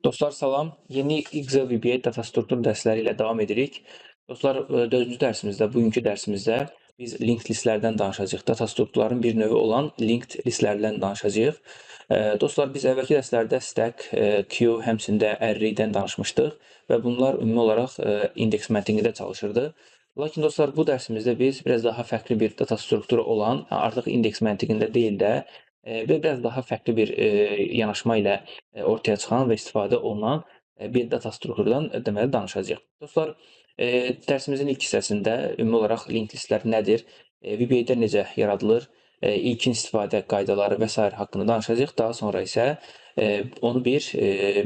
Dostlar salam. Yeni Excel VBA data struktur dərsləri ilə davam edirik. Dostlar, 4-cü dərsimizdə, bugünkü dərsimizdə biz linked listlərdən danışacağıq. Data strukturların bir növü olan linked listlərdən danışacağıq. Dostlar, biz əvvəlki dərslərdə stack, queue, həmçində array'dən danışmışdıq və bunlar ümumi olaraq indeks məntiqində çalışırdı. Lakin dostlar, bu dərsimizdə biz biraz daha fərqli bir data strukturu olan, artıq indeks məntiqində deyil də, biraz daha fərqli bir yanaşma ilə ortaya çıxan və istifadə olunan bir data strukturdan deməli danışacağıq. Dostlar, dərsimizin ilk hissəsində ümumi olaraq linked listlər nədir, VBA-də necə yaradılır, ilkin istifadə qaydaları və s. haqqında danışacağıq. Daha sonra isə onu bir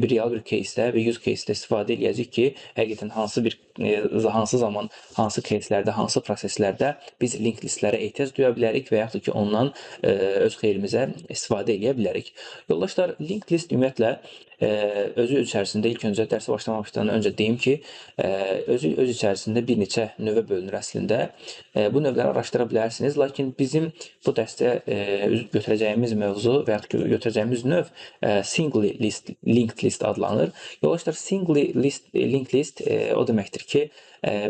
real bir case-də və use case-də istifadə edəcəyik ki, həqiqətən hansı zaman, hansı case-lərdə, hansı proseslərdə biz linked listlərə ehtiyac duya bilərik və yaxud da ki, ondan öz xeyrimizə istifadə edə bilərik. Yoldaşlar, linked list ümumiyyətlə özü içərisində ilk öncə dərsə başlamamışdan öncə deyim ki, özü öz içərisində bir neçə növə bölünür əslində. Bu növləri araşdıra bilərsiniz, lakin bizim bu dərsdə götürəcəyimiz mövzu və yaxud ki, götürəcəyimiz növ singly list, linked list adlanır. Yoldaşlar, singly list, linked list o deməkdir ki,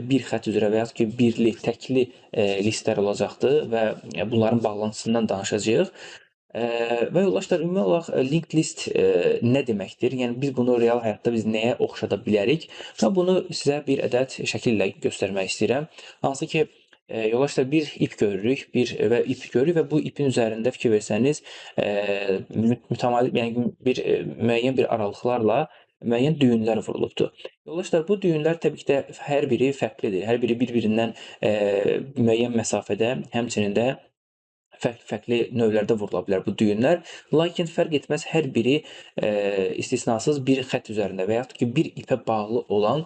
bir xətt üzrə və yaxud ki, birli, təkli listlər olacaqdır və bunların bağlantısından danışacağıq. Və yoldaşlar, ümumi olaraq linked list nə deməkdir? Yəni, biz bunu real həyatda biz nəyə oxşada bilərik? Və bunu sizə bir ədəd şəkil ilə göstərmək istəyirəm. Hansı ki, yoldaşlar, bir ip görürük və bu ipin üzərində fikir versəniz, yəni müəyyən bir aralıqlarla müəyyən düyünlər vurulubdur. Yoldaşlar, bu düyünlər təbii ki də hər biri fərqlidir. Hər biri bir-birindən müəyyən məsafədə, həmçinin də fərqli növlərdə vurula bilər bu düyünlər. Lakin fərq etməz, hər biri istisnasız bir xətt üzərində və yaxud ki, bir ipə bağlı olan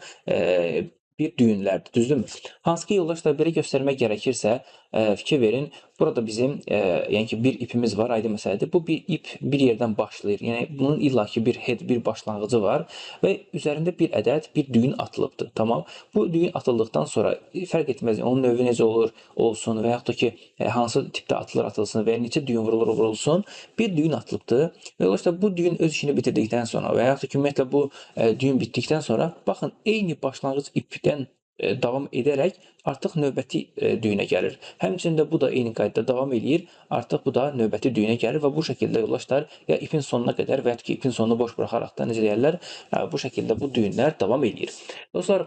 bir düyünlərdir, düzdürmü? Hansı ki, yoldaşlar, belə göstərmək gərəkirsə, fikir verin, burada bizim yəni ki, bir ipimiz var, aydın məsələdir. Bu bir ip bir yerdən başlayır. Yəni, bunun illaki bir head, bir başlanğıcı var və üzərində bir ədəd bir düyün atılıbdır. Tamam. Bu düyün atıldıqdan sonra fərq etməz, onun növü necə olsun və yaxud da ki, hansı tipdə atılsın və ya neçə düyün vurulsun, bir düyün atılıbdır. Və yoldaşlar, bu düyün öz işini bitirdikdən sonra və yaxud da ki, ümumiyyətlə bu düyün bitdikdən sonra, baxın, eyni başlanğıc ipdən davam edərək artıq növbəti düyünə gəlir. Həmçində bu da eyni qaydada davam edir, artıq bu da növbəti düyünə gəlir və bu şəkildə yoldaşlar ya ipin sonuna qədər və ya ki, ipin sonunu boş buraxaraq da necə deyərlər, bu şəkildə bu düyünlər davam edir. Dostlar,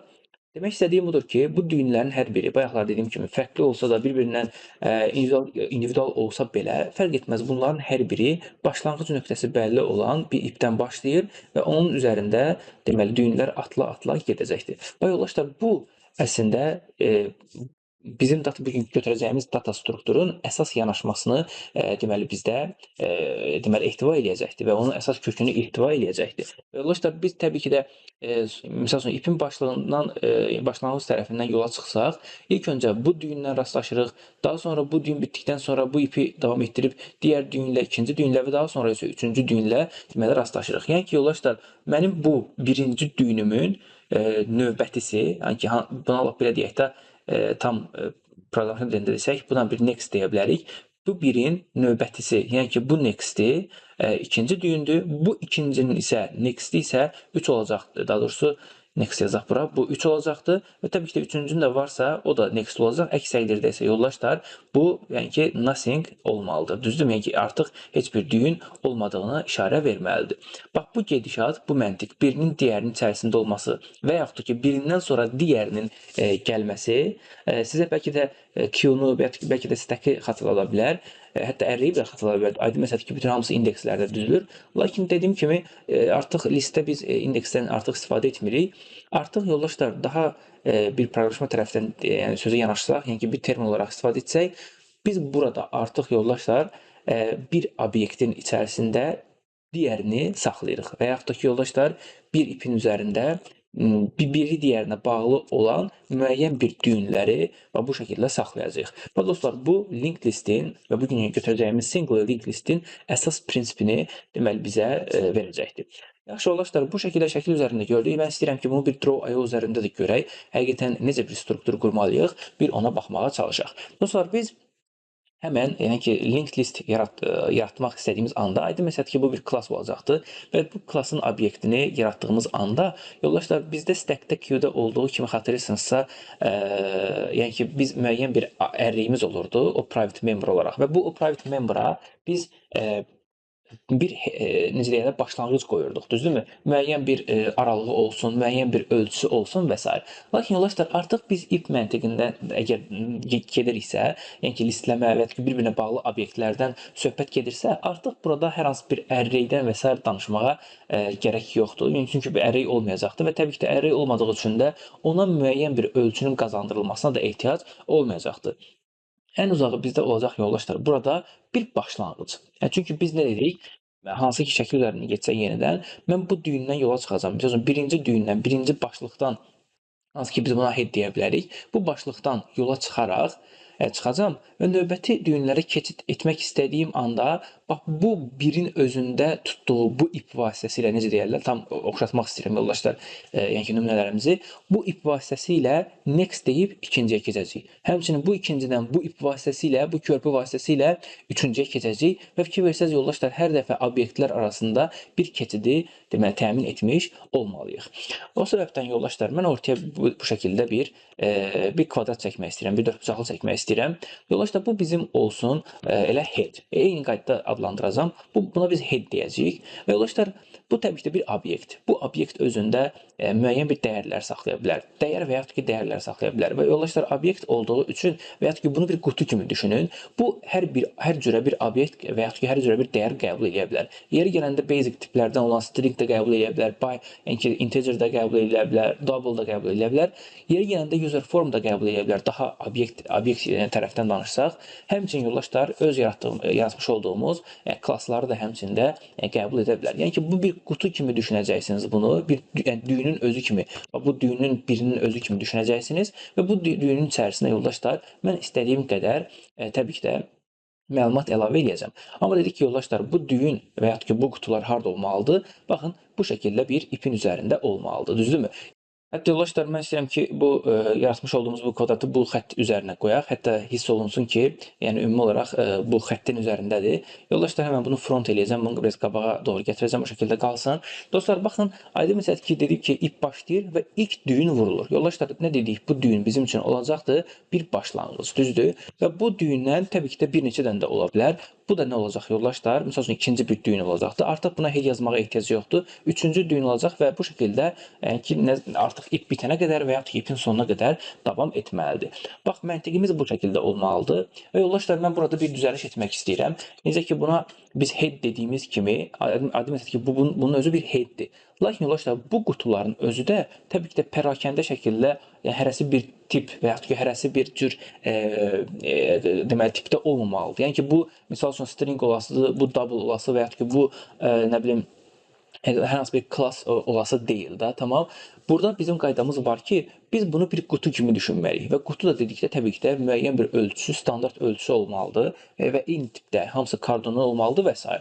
demək istədiyim budur ki, bu düyünlərin hər biri, bayaqlar dediyim kimi, fərqli olsa da, bir-birindən individual olsa belə, fərq etməz. Bunların hər biri başlanğıc nöqtəsi bəlli olan bir ipdən başlayır və onun üzərində deməli düyünlər atla-atla gedəcəkdir. Və yoldaşlar, bu əslində bizim bugün götürəcəyimiz data strukturun əsas yanaşmasını deməli bizdə deməli ehtiva eləyəcəkdir və onun əsas kökünü ehtiva eləyəcəkdir. Və yoldaşlar, biz təbii ki də məsəl üçün ipin başlanğıc tərəfindən yola çıxsaq, ilk öncə bu düyündən rastlaşırıq, daha sonra bu düyün bitdikdən sonra bu ipi davam etdirib digər düyünlə, ikinci düyünlə və daha sonra isə üçüncü düyünlə deməli rastlaşırıq. Yəni ki, yoldaşlar, mənim bu birinci düyünümün növbətisi, yəni ki, buna belə deyək də, tam proqramın dilində desək, buna bir next deyə bilərik. Bu birin növbətisi, yəni ki, bu next'i ikinci düyündür, bu ikincinin isə next'i isə 3 olacaqdır. Daha doğrusu, next yazaq bura, bu 3 olacaqdır və təbii ki də üçüncünün də varsa, o da next olacaq. Əks təqdirdə isə yoldaşlar, bu yəni ki, nothing olmalıdır. Düzdür, yəni ki, artıq heç bir düyün olmadığını işarə verməlidir. Bax, bu gedişat, bu məntiq, birinin digərinin içərisində olması və yaxud da ki, birindən sonra digərinin gəlməsi sizə bəlkə də queue-nu, bəlkə də stack-i xatırlada bilər. Hətta array-i də xatırlada bilər. Aydın məsələdir ki, bütün hamısı indekslərdə düzülür. Lakin dediyim kimi, artıq listdə biz indeksdən artıq istifadə etmirik. Artıq yoldaşlar, daha bir proqramlaşma tərəfdən sözə yanaşsaq, yəni ki, bir termin olaraq istifadə etsək, biz burada artıq yoldaşlar bir obyektin içərisində digərini saxlayırıq. Və yaxud da ki, yoldaşlar, bir ipin üzərində biri digərinə bağlı olan müəyyən bir düyünləri və bu şəkildə saxlayacağıq. Və dostlar, bu linked listin və bugün götürəcəyimiz single linked listin əsas prinsipini deməli bizə verəcəkdir. Yaxşı yoldaşlar, bu şəkildə şəkil üzərində gördük. Mən istəyirəm ki, bunu bir Draw.io üzərində də görək. Həqiqətən necə bir struktur qurmalıyıq, bir ona baxmağa çalışaq. Dostlar, biz Həmən, yəni ki, linked list yaratmaq istədiyimiz anda, aydın məsələdir ki, bu bir klass olacaqdır və bu klassın obyektini yaratdığımız anda, yoldaşlar, bizdə stackdə queue'da olduğu kimi xatırlayırsınızsa, yəni ki, biz müəyyən bir array'imiz olurdu, o private member olaraq və bu o private member'a biz bir necə deyirlər, başlanğıc qoyurduq, düzdürmü? Müəyyən bir aralığı olsun, müəyyən bir ölçüsü olsun və s. Lakin yoldaşlar, artıq biz if məntiqində əgər gediriksə, yəni ki, listləmə və ya ki, bir-birinə bağlı obyektlərdən söhbət gedirsə, artıq burada hər hansı bir array'dən və s. danışmağa gərək yoxdur. Yəni, çünki bir array olmayacaqdır və təbii ki də array olmadığı üçün də ona müəyyən bir ölçünün qazandırılmasına da ehtiyac olmayacaqdır. Ən uzağı bizdə olacaq yoldaşlar. Burada bir başlanğıc. Yəni, çünki biz nə dedik? Hansı ki şəkil üzərindən getsək yenidən, mən bu düyündən yola çıxacağam. Məsələn, birinci düyündən, birinci başlıqdan, hansı ki biz buna head deyə bilərik. Bu başlıqdan yola çıxaraq çıxacam və növbəti düyünlərə keçid etmək istədiyim anda, bax, bu birin özündə tutduğu bu ip vasitəsilə, necə deyərlər, tam oxşatmaq istəyirəm yoldaşlar, yəni ki, nümunələrimizi. Bu ip vasitəsilə next deyib ikinciyə keçəcəyik. Həmçinin bu ikincidən bu ip vasitəsilə, bu körpü vasitəsilə üçüncüyə keçəcəyik və fikir versəz yoldaşlar, hər dəfə obyektlər arasında bir keçidi, deməli, təmin etmiş olmalıyıq. O səbəbdən yoldaşlar, mən ortaya bu şəkildə bir kvadrat çəkmək istəyirəm, bir dördbucaqlı çəkmək istəyirəm. Yoldaşlar, bu bizim olsun elə head. Eyni qaydada adlandıracağam. Buna biz head deyəcəyik. Və yoldaşlar, bu təbii ki də bir obyekt. Bu obyekt özündə müəyyən bir dəyərlər saxlaya bilər. Dəyər və yaxud ki, dəyərlər saxlaya bilər. Və yoldaşlar, obyekt olduğu üçün və yaxud ki, bunu bir qutu kimi düşünün. Bu, hər cürə bir obyekt və yaxud ki, hər cürə bir dəyər qəbul edə bilər. Yeri gələndə basic tiplərdən olan string də qəbul edə bilər, by, yəni ki, integer də qəbul edə bilər, double da qəbul edə bilər. Yeri gələndə user form da qəbul edə bilər, daha obyekt tərəfdən danışsaq. Həmçinin yoldaşlar, öz yaratmış olduğumuz klassları da həmçində qəbul edə bilər. Yəni ki, bu bir qutu kimi düşünəcəksiniz bunu, yəni düyünün özü kimi, bu düyünün birinin özü kimi düşünəcəksiniz və bu düyünün içərisində yoldaşlar, mən istədiyim qədər təbii ki də məlumat əlavə edəcəm. Amma dedik ki, yoldaşlar, bu düyün və yaxud ki, bu qutular harda olmalıdır? Baxın, bu şəkildə bir ipin üzərində olmalıdır, düzdürmü? Hətta yoldaşlar, mən istəyirəm ki, bu yaratmış olduğumuz bu kvadratı bu xətt üzərinə qoyaq. Hətta hiss olunsun ki, yəni ümumi olaraq bu xəttin üzərindədir. Yoldaşlar, həmən bunu front eləyəcəm, bunu biraz qabağa doğru gətirəcəm, o şəkildə qalsın. Dostlar, baxın, aydın məsələdir ki, dedik ki, ip başlayır və ilk düyün vurulur. Yoldaşlar, nə dedik? Bu düyün bizim üçün olacaqdır bir başlanğıc, düzdür? Və bu düyündən təbii ki də bir neçə dənə də ola bilər. Bu da nə olacaq yoldaşlar? Məsəl üçün ikinci bir düyün olacaqdır. Artıq buna head yazmağa ehtiyac yoxdur. Üçüncü düyün olacaq və bu şəkildə ki, artıq ip bitənə qədər və ya ipin sonuna qədər davam etməlidir. Bax, məntiqimiz bu şəkildə olmalıdır. Və yoldaşlar, mən burada bir düzəliş etmək istəyirəm. Necə ki, buna biz head dediyimiz kimi, adı məsələn ki, bunun özü bir headdir. Lakin yoldaşlar, bu qutuların özü də təbii ki də pərakəndə şəkildə hərəsi bir tip və yaxud ki, hərəsi bir cür deməli, tipdə olmamalıdır. Yəni ki, bu, misal üçün, string olasıdır, bu double olası və yaxud ki, bu, nə bilim, hər hansı bir klass olası deyil də, tamam. Burada bizim qaydamız var ki, biz bunu bir qutu kimi düşünməliyik və qutu da dedikdə təbii ki də müəyyən bir ölçüsü, standart ölçüsü olmalıdır və eyni tipdə, hamısı kardonu olmalıdır və s.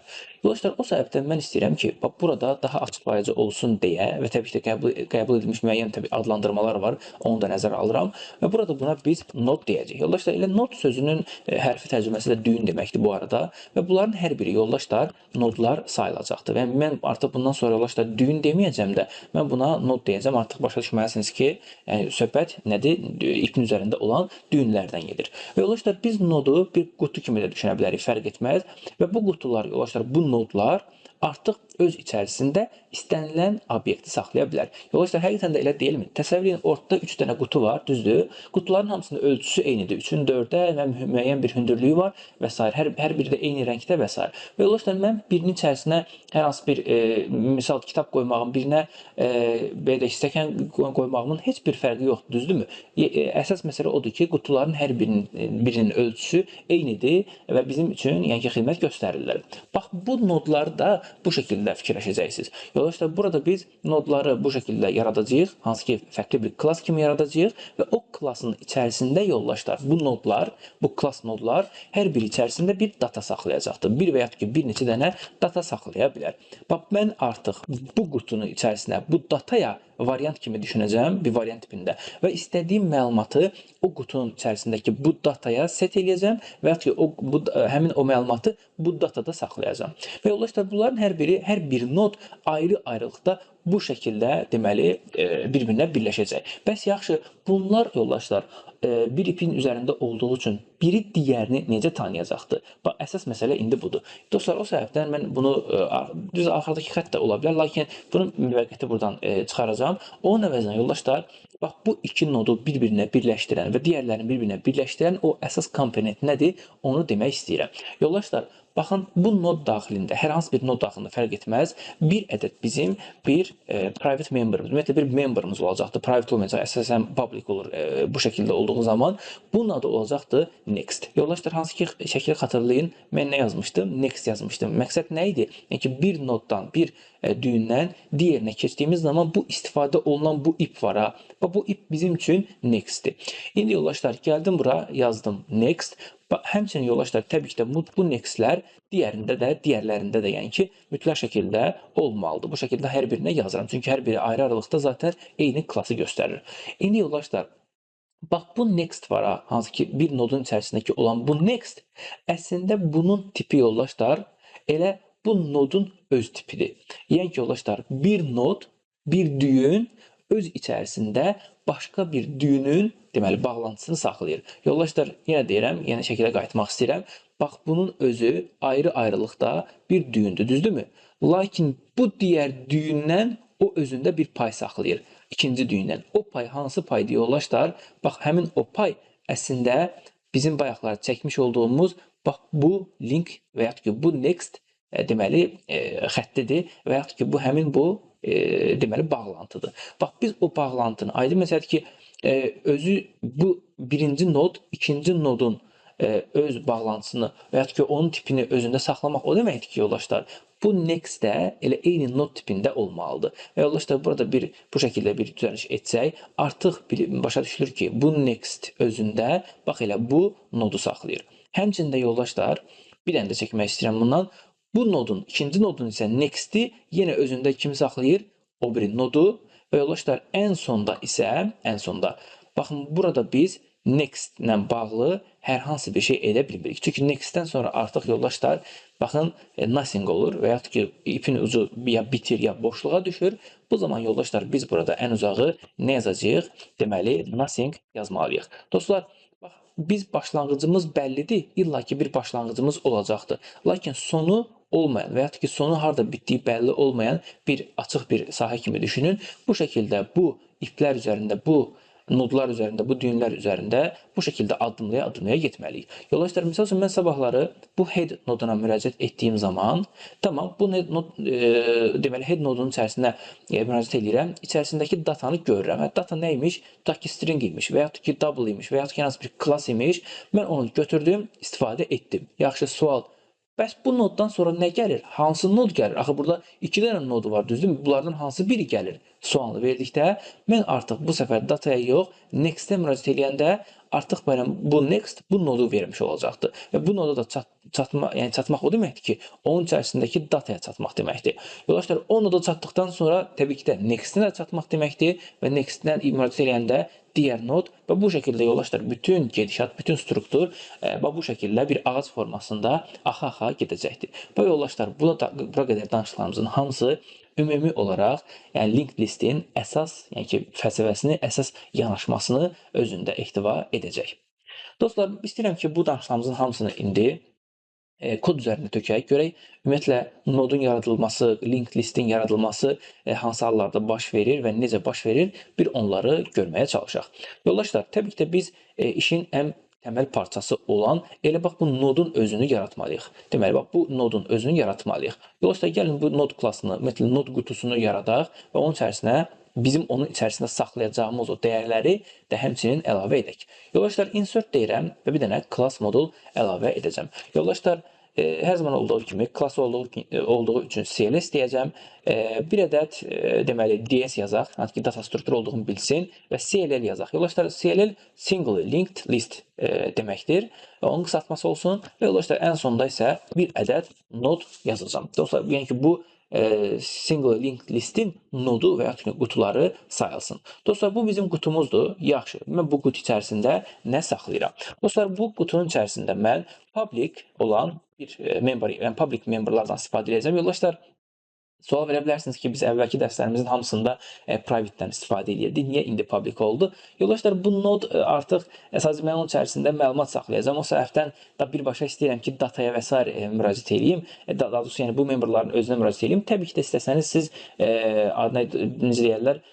Yoldaşlar, o səbəbdən mən istəyirəm ki, burada daha açıqlayıcı olsun deyə və təbii ki də qəbul edilmiş müəyyən adlandırmalar var, onu da nəzərə alıram və burada buna biz node deyəcəyik. Yoldaşlar, elə node sözünün hərfi tərcüməsi də düyün deməkdir bu arada və bunların hər biri yoldaşlar nodlar sayılacaqdır və mən artıq bundan sonra yoldaşlar düyün deməyəcəm də, mən buna node deyəcəm. Artıq başa düşməlisiniz ki, yəni söhbət nədir? İpin üzərində olan düyünlərdən gedir. Və yoldaşlar, biz nodu bir qutu kimi də düşünə bilərik, fərq etməz. Və bu qutular, yoldaşlar, bu nodlar artıq öz içərisində istənilən obyekti saxlaya bilər. Yoldaşlar, həqiqətən də elə deyilmi? Təsəvvür edin, ortada 3 dənə qutu var, düzdür? Qutuların hamısının ölçüsü eynidir. 3-ün 4-ə və müəyyən bir hündürlüyü var və s. Hər biri də eyni rəngdə və s. Və yoldaşlar, mən birinin içərisinə hər hansı bir misal kitab qoymağım, birinə belə stəkan qoymağımın heç bir fərqi yoxdur, düzdürmü? Əsas məsələ odur ki, qutuların hər birinin ölçüsü eynidir və bizim üçün yəni ki, xidmət göstərirlər. Bax, bu nodları da bu şəkildə fikirləşəcəksiniz. Yoldaşlar, burada biz nodları bu şəkildə yaradacağıq, hansı ki, fərqli bir klass kimi yaradacağıq və o klassın içərisində yoldaşlar, bu nodlar, bu klass nodlar hər biri içərisində bir data saxlayacaqdır. Bir və yaxud ki, bir neçə dənə data saxlaya bilər. Bax, mən artıq bu qutunun içərisinə bu dataya variant kimi düşünəcəm, bir variant tipində və istədiyim məlumatı o qutunun içərisindəki bu dataya set eləyəcəm və ya ki həmin o məlumatı bu datada saxlayacağam. Və yoldaşlar bunların hər bir nod ayrı-ayrılıqda bu şəkildə deməli bir-birinə birləşəcək. Bəs yaxşı, bunlar yoldaşlar bir ipin üzərində olduğu üçün biri digərini necə tanıyacaqdır? Bax, əsas məsələ indi budur. Dostlar, o səbəbdən mən bunu düz axırdakı xətt də ola bilər, lakin bunu müvəqqəti buradan çıxaracağam. Onun əvəzinə yoldaşlar, bax bu iki nodu bir-birinə birləşdirən və digərlərini bir-birinə birləşdirən o əsas komponent nədir? Onu demək istəyirəm. Yoldaşlar, baxın, bu nod daxilində, hər hansı bir nod daxilində fərq etməz, bir ədəd bizim bir private memberimiz, ümumiyyətlə bir memberimiz olacaqdır. Private olmayacaq, əsasən public olur bu şəkildə olduğu zaman. Bunun adı olacaqdır next. Yoldaşlar, hansı ki şəkili xatırlayın, mən nə yazmışdım? Next yazmışdım. Məqsəd nə idi? Yəni ki, bir noddan, bir düyündən digərinə keçdiyimiz zaman bu istifadə olunan bu ip var ha. Və bu ip bizim üçün nextdir. İndi yoldaşlar, gəldim bura, yazdım next. Həmçinin yoldaşlar, təbii ki də bu nextlər digərlərində də yəni ki, mütləq şəkildə olmalıdır. Bu şəkildə hər birinə yazıram. Çünki hər biri ayrı aralıqda zaten eyni klası göstərir. İndi yoldaşlar, bax bu next var ha, hansı ki bir nodun içərisindəki olan bu next, əslində bunun tipi yoldaşlar, elə bu nodun öz tipidir. Yəni ki yoldaşlar, bir nod, bir düyün öz içərisində başqa bir düyünün deməli bağlantısını saxlayır. Yoldaşlar, yenə deyirəm, yenə şəkilə qayıtmaq istəyirəm. Bax, bunun özü ayrı-ayrılıqda bir düyündür, düzdürmü? Lakin bu digər düyündən o özündə bir pay saxlayır. İkinci düyündən. O pay hansı paydır yoldaşlar? Bax, həmin o pay əslində bizim bayaqlar çəkmiş olduğumuz bax bu link və ya ki bu next deməli xəttidir və ya ki bu həmin bu deməli bağlantıdır. Bax, biz o bağlantını, aydın məsələdir ki, özü bu birinci nod, ikinci nodun öz bağlantısını və ya ki onun tipini özündə saxlamaq o deməkdir ki, yoldaşlar, bu next də elə eyni nod tipində olmalıdır. Və yoldaşlar, burada bu şəkildə bir düzəliş etsək, artıq başa düşülür ki, bu next özündə bax elə bu nodu saxlayır. Həmçində yoldaşlar, bir dənə də çəkmək istəyirəm bundan. Bu nodun, ikinci nodun isə next'i yenə özündə kimi saxlayır? O biri nodu. Və yoldaşlar, ən sonda isə, baxın, burada biz next ilə bağlı hər hansı bir şey edə bilmirik. Çünki next-dən sonra artıq yoldaşlar, baxın, nothing olur və yaxud ki, ipin ucu ya bitir, ya boşluğa düşür. Bu zaman yoldaşlar, biz burada ən uzağı nə yazacağıq? Deməli, nothing yazmalıyıq. Dostlar, bax, biz başlanğıcımız bəllidir. İlla ki, bir başlanğıcımız olacaqdır. Lakin sonu olmayan və yaxud ki, sonu harda bitdiyi bəlli olmayan bir açıq bir sahə kimi düşünün. Bu şəkildə bu iplər üzərində, bu nodlar üzərində, bu düyünlər üzərində bu şəkildə addımlaya getməliyik. Yoldaşlar, misal üçün, mən sabahları bu head noduna müraciət etdiyim zaman, tamam, bu deməli, head nodunun içərisində müraciət edirəm, içərisindəki datanı görürəm. Data nə imiş? Tutaq ki, string imiş və yaxud ki, double imiş və yaxud ki, hansı bir class imiş. Mən onu götürdüm, istifadə etdim. Yaxşı, sual. Bəs bu noddan sonra nə gəlir? Hansı nod gəlir? Axı, burada 2 dənə nodu var, düzdürmü? Bunlardan hansı biri gəlir? Sualını verdikdə, mən artıq bu səfər dataya yox, next-ə müraciət edəndə artıq bu next bu nodu vermiş olacaqdır. Və bu noda da çatmaq o deməkdir ki, onun içərisindəki dataya çatmaq deməkdir. Yoldaşlar, o noda çatdıqdan sonra təbii ki də next-ə çatmaq deməkdir və next-dən müraciət edəndə digər nod və bu şəkildə yoldaşlar, bütün gedişat, bütün struktur bu şəkildə bir ağac formasında axa-axa gedəcəkdir. Və yoldaşlar, bura qədər danışıqlarımızın hamısı ümumi olaraq, yəni linked listin əsas, yəni ki, fəlsəfəsini, əsas yanaşmasını özündə ehtiva edəcək. Dostlar, istəyirəm ki, bu danışıqlarımızın hamısını indi kod üzərində tökək, görək, ümumiyyətlə, nodun yaradılması, linked listin yaradılması hansı hallarda baş verir və necə baş verir, bir onları görməyə çalışaq. Yoldaşlar, təbii ki də biz işin ən təməl parçası olan elə bax bu nodun özünü yaratmalıyıq. Deməli, bax bu nodun özünü yaratmalıyıq. Yoldaşlar, gəlin bu nod klassını, ümumiyyətlə nod qutusunu yaradaq və onun içərisinə bizim onun içərisində saxlayacağımız o dəyərləri də həmçinin əlavə edək. Yoldaşlar, insert deyirəm və bir dənə class modul əlavə edəcəm. Yoldaşlar, hər zaman olduğu kimi, klass olduğu üçün CLS deyəcəm. Bir ədəd, deməli, DS yazaq, hansı ki, data strukturu olduğunu bilsin və CLL yazaq. Yoldaşlar, CLL single linked list deməkdir. Onun qısaltması olsun və yoldaşlar, ən sonda isə bir ədəd nod yazacağım. Dostlar, yəni ki, bu single linked listin nodu və ya qutuları sayılsın. Dostlar, bu bizim qutumuzdur. Yaxşı. Mən bu qutu içərisində nə saxlayıram? Dostlar, bu qutunun içərisində mən public olan bir member, yəni public memberlardan istifadə edəcəm. Yoldaşlar, sual verə bilərsiniz ki, biz əvvəlki dərslərimizin hamısında private-dən istifadə edirdik. Niyə indi public oldu? Yoldaşlar, bu node artıq sadəcə mən onun içərisində məlumat saxlayacağam. O səbəbdən da birbaşa istəyirəm ki, dataya və s. müraciət edeyim. Daha doğrusu, yəni bu memberların özünə müraciət edeyim. Təbii ki də istəsəniz siz necə deyirlər,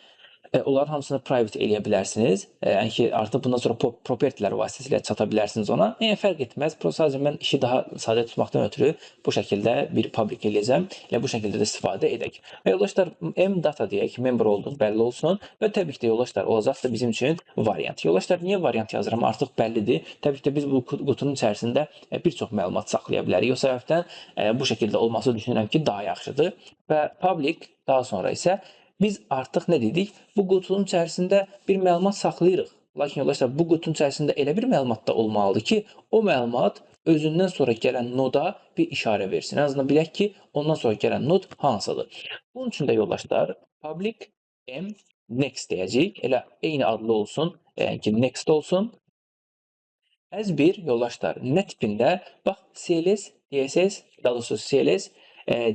onların hamısını private eləyə bilərsiniz. Yəni ki, artıq bundan sonra propertilər vasitəsilə çata bilərsiniz ona. Yəni fərq etməz. Sadəcə mən işi daha sadə tutmaqdan ötürü bu şəkildə bir public eləyəcəm. Yəni bu şəkildə də istifadə edək. Və yoldaşlar, m-data deyək, member olduğu bəlli olsun və təbii ki də yoldaşlar olacaq da bizim üçün variant. Yoldaşlar, niyə variant yazıram? Artıq bəllidir. Təbii ki də biz bu qutunun içərisində bir çox məlumat saxlaya bilərik. O səbəbdən bu şəkildə olması düşünürəm ki, daha yaxşıdır. Və public, daha sonra isə biz artıq nə dedik? Bu qutunun içərisində bir məlumat saxlayırıq. Lakin yoldaşlar, bu qutunun içərisində elə bir məlumat da olmalıdır ki, o məlumat özündən sonra gələn noda bir işarə versin. Ən azından bilək ki, ondan sonra gələn nod hansıdır. Bunun üçün də yoldaşlar, public m next deyəcəyik. Elə eyni adlı olsun, yəni ki, next olsun. As bir yoldaşlar, nə tipində? Bax, CLS, DSS, daha doğrusu CLS,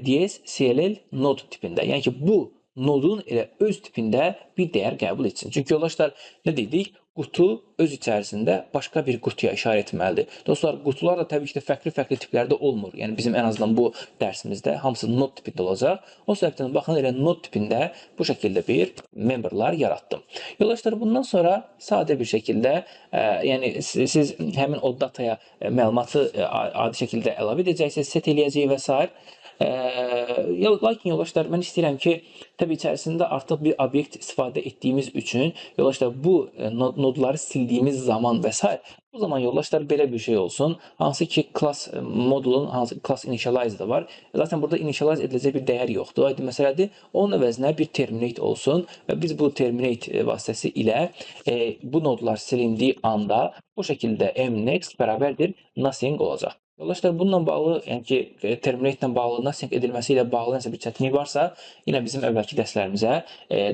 DS, CLL nod tipində. Yəni ki, bu nodun elə öz tipində bir dəyər qəbul etsin. Çünki yoldaşlar, nə dedik? Qutu öz içərisində başqa bir qutuya işarə etməlidir. Dostlar, qutular da təbii ki də fərqli tiplərdə olmur. Yəni bizim ən azından bu dərsimizdə hamısı nod tipində olacaq. O səbəbdən baxın, elə nod tipində bu şəkildə bir memberlar yaratdım. Yoldaşlar, bundan sonra sadə bir şəkildə, yəni siz həmin o dataya məlumatı adi şəkildə əlavə edəcəksiniz, set eləyəcək və s. Lakin yoldaşlar, mən istəyirəm ki, təbii içərisində artıq bir obyekt istifadə etdiyimiz üçün, yoldaşlar, bu nodları sildiyimiz zaman və s. Bu zaman yoldaşlar belə bir şey olsun. Hansı ki, class modulun, hansı class initialize da var. Zaten burada initialize ediləcək bir dəyər yoxdur. Aydın məsələdir. Onun əvəzinə bir terminate olsun və biz bu terminate vasitəsi ilə bu nodlar silindiyi anda bu şəkildə mnext bərabərdir nothing olacaq. Yoldaşlar, bununla bağlı, yəni ki, terminate ilə bağlı, nothing edilməsi ilə bağlı nəsə bir çətinlik varsa, yine bizim əvvəlki dərslərimizə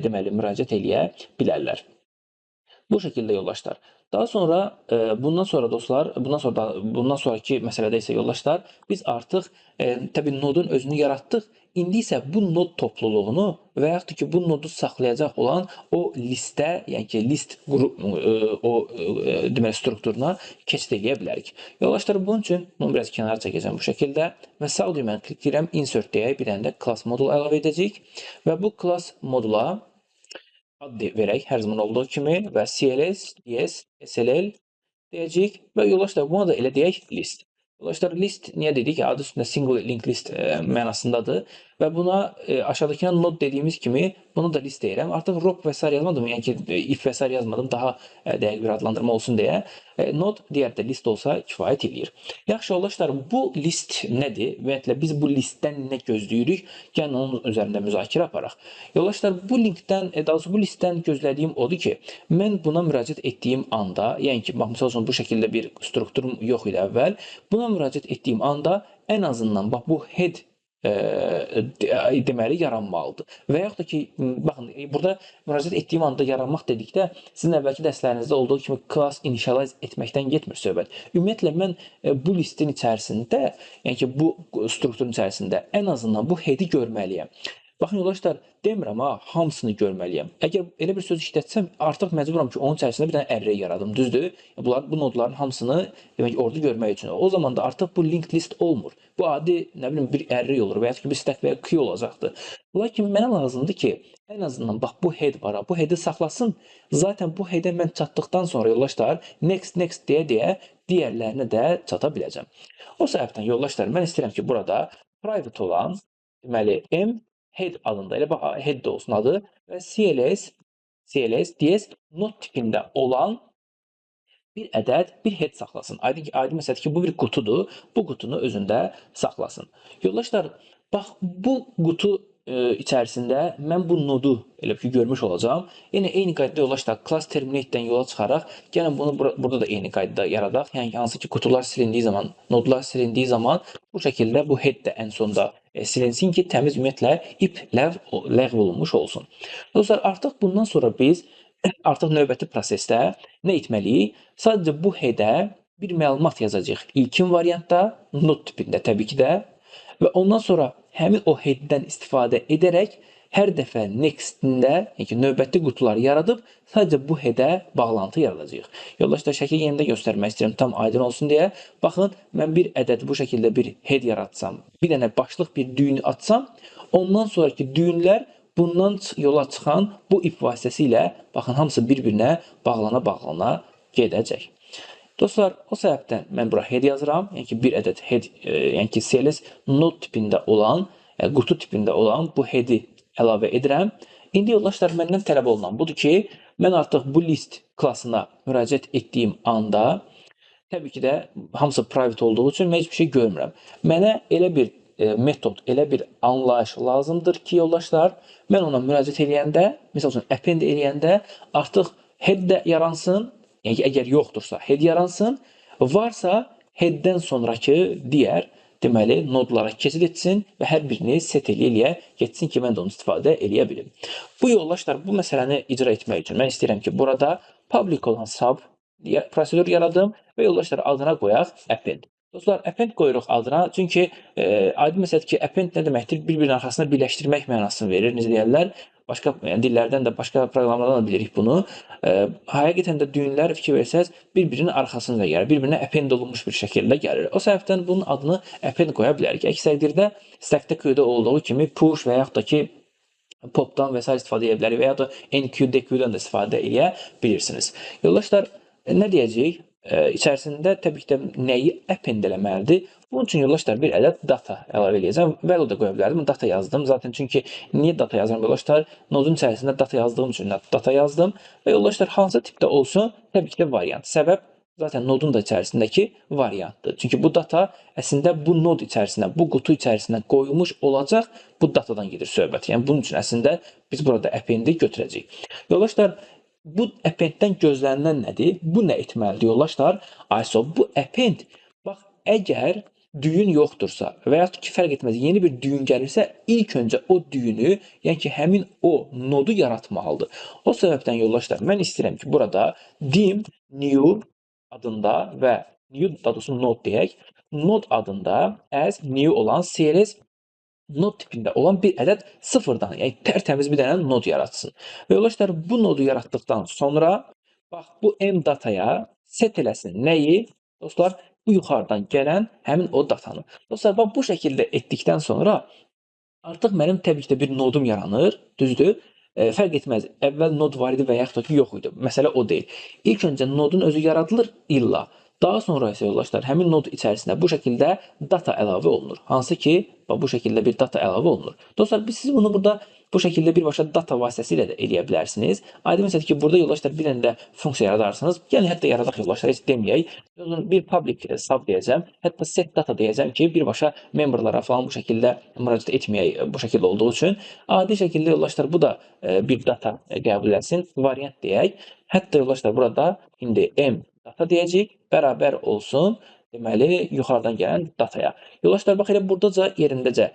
deməli müraciət eləyə bilərlər. Bu şəkildə yoldaşlar. Daha sonra bundan sonra dostlar, bundan sonraki məsələdə isə yoldaşlar, biz artıq təbii nodun özünü yaratdıq. İndi isə bu nod topluluğunu və yaxud ki, bu nodu saxlayacaq olan o listə, yəni ki, list deməli strukturuna keçid eləyə bilərik. Yoldaşlar, bunun üçün bunu biraz kənara çəkəcəm bu şəkildə və sağ düyməni kliklədirəm, insert deyək, bir dənə də class modul əlavə edəcəyik və bu class modula ad verək hər zaman olduğu kimi və CLS, DS, SLL deyəcəyik və yoldaşlar, buna da elə deyək list. Yoldaşlar, list niyə dedik? Adı üstündə single link list mənasındadır və buna aşağıdakına node dediyimiz kimi buna da list deyirəm. Artıq row və s. yazmadım, yəni ki, if və s. yazmadım, daha dəqiq bir adlandırma olsun deyə. Node digər də list olsa kifayət eləyir. Yaxşı yoldaşlar, bu list nədir? Ümumiyyətlə, biz bu listdən nə gözləyirik? Gəlin onun üzərində müzakirə aparaq. Yoldaşlar, bu linkdən, daha doğrusu bu listdən gözlədiyim odur ki, mən buna müraciət etdiyim anda, yəni ki, bax, misal üçün bu şəkildə bir strukturum yox idi əvvəl, buna müraciət etdiyim anda ən azından bax bu head deməli yaranmalıdır. Və yaxud da ki, baxın, burada müraciət etdiyim anda yaranmaq dedikdə sizin əvvəlki dərslərinizdə olduğu kimi class initialize etməkdən getmir söhbət. Ümumiyyətlə, mən bu listin içərisində, yəni ki, bu strukturun içərisində ən azından bu head'i görməliyəm. Baxın yoldaşlar, demirəm ha, hamısını görməliyəm. Əgər elə bir söz işlətsəm, artıq məcburam ki, onun içərisində bir dənə array yaradım, düzdür? Bu nodların hamısını demək orada görmək üçün. O zaman da artıq bu linked list olmur. Bu adi, nə bilim, bir array olur və ya ki, bir stack və ya queue olacaqdır. Lakin mənə lazımdır ki, ən azından bax bu head var, bu head'i saxlasın. Zaten bu head'e mən çatdıqdan sonra yoldaşlar, next deyə digərlərinə də çata biləcəm. O səbəbdən yoldaşlar, mən istəyirəm ki, burada private olan, deməli, head adında, elə bax, head də olsun adı və CLS, DS node tipində olan bir ədəd, bir head saxlasın. Aydın məsələdir ki, bu bir qutudur, bu qutunu özündə saxlasın. Yoldaşlar, bax, bu qutu içərisində mən bu nodu elə ki görmüş olacağam. Yəni eyni qaydada yoldaşlar class terminate-dən yola çıxaraq gəlin bunu burada da eyni qaydada yaradaq. Yəni hansı ki qutular silindiyi zaman, nodlar silindiyi zaman bu şəkildə bu head də ən sonda silinsin ki, təmiz ümumiyyətlə ip ləğv olunmuş olsun. Dostlar, artıq bundan sonra biz artıq növbəti prosesdə nə etməliyik? Sadəcə bu head-ə bir məlumat yazacağıq. İlkin variantda, node tipində təbii ki də və ondan sonra həmin o head-dən istifadə edərək hər dəfə next-də, yəni növbəti qutular yaradıb sadəcə bu head-ə bağlantı yaradacağıq. Yoldaşlar, şəkli yenində göstərmək istəyirəm tam aydın olsun deyə. Baxın, mən bir ədəd bu şəkildə bir head yaratsam, bir dənə başlıq bir düyün açsam, ondan sonraki düyünlər bundan yola çıxan bu ip vasitəsilə baxın hamısı bir-birinə bağlana gedəcək. Dostlar, o səbəbdən mən bura head yazıram. Yəni ki, bir ədəd head, yəni ki, CLS node tipində olan, qutu tipində olan bu head-i əlavə edirəm. İndi yoldaşlar, məndən tələb olunan budur ki, mən artıq bu list klassına müraciət etdiyim anda təbii ki də hamısı private olduğu üçün mən heç bir şey görmürəm. Mənə elə bir metod, elə bir anlayış lazımdır ki, yoldaşlar, mən ona müraciət edəndə, məsəl üçün append eləyəndə artıq head də yaransın. Yəni ki, əgər yoxdursa head yaransın, varsa headdən sonraki digər deməli nodlara keçid etsin və hər birini set eləyə getsin ki, mən də onu istifadə eləyə bilim. Bu yoldaşlar, bu məsələni icra etmək üçün mən istəyirəm ki, burada public olan sub prosedur yaradım və yoldaşlar adına qoyaq append. Dostlar, append qoyuruq adına, çünki aydın məsələdir ki, append nə deməkdir? Bir-birinin arxasına birləşdirmək mənasını verir, necə deyərlər? Başqa dillərdən də, başqa proqramlardan da bilirik bunu. Həqiqətən də düyünlər fikir versəz, bir-birinin arxasında gəlir, bir-birinə append olunmuş bir şəkildə gəlir. O səbəbdən bunun adını append qoya bilərik. Əks təqdirdə stackdə qeydə olduğu kimi push və yaxud da ki popdan və s. istifadə edə bilərik və ya da NQ, DQ-dan da istifadə edə bilirsiniz. Yoldaşlar, nə deyəcəyik? İçərisində təbii ki də nəyi append eləməlidir? Bunun üçün yoldaşlar bir ədəd data əlavə edəcəm. Value da qoya bilərdim. Data yazdım. Zaten çünki niyə data yazıram yoldaşlar? Nodun içərisində data yazdığım üçün data yazdım. Və yoldaşlar hansı tipdə olsun? Təbii ki də variant. Səbəb zaten nodun da içərisindəki variantdır. Çünki bu data əslində bu nod içərisinə, bu qutu içərisinə qoyulmuş olacaq. Bu datadan gedir söhbət. Yəni bunun üçün əslində biz burada appendi götürəcəyik. Yoldaşlar, bu appenddən gözlənilən nədir? Bu nə etməlidir yoldaşlar? ISO, bu append, bax, əgər düyün yoxdursa və ya ki, fərq etməz, yeni bir düyün gəlirsə, ilk öncə o düyünü, yəni ki, həmin o nodu yaratmalıdır. O səbəbdən yoldaşlar, mən istəyirəm ki, burada dim new adında və new dadosu node deyək, node adında as new olan CLS node tipində olan bir ədəd sıfırdan, yəni tərtəmiz bir dənə nod yaratsın. Və yoldaşlar, bu nodu yaratdıqdan sonra, bax, bu m dataya set eləsin nəyi? Dostlar, bu yuxarıdan gələn həmin o datanı. Dostlar, bax, bu şəkildə etdikdən sonra artıq mənim təbii ki də bir nodum yaranır, düzdür? Fərq etməz, əvvəl nod var idi və yaxud da ki, yox idi. Məsələ o deyil. İlk öncə nodun özü yaradılır illa. Daha sonra isə yoldaşlar, həmin nod içərisinə bu şəkildə data əlavə olunur. Hansı ki, bu şəkildə bir data əlavə olunur. Dostlar, siz bunu burada bu şəkildə birbaşa data vasitəsilə də eləyə bilərsiniz. Aydın məsələdir ki, burada yoldaşlar bir dənə də funksiya yaradarsınız. Gəlin hətta yaradaq yoldaşlar, heç deməyək. Bir public sub deyəcəm, hətta set data deyəcəm ki, birbaşa memberlara falan bu şəkildə müraciət etməyək bu şəkildə olduğu üçün. Adi şəkildə yoldaşlar, bu da bir data qəbul etsin, variant deyək. Hətta yoldaşlar, burada indi m data deyəcəyik, bərabər olsun, deməli, yuxarıdan gələn dataya. Yoldaşlar, bax, elə buradaca yerindəcə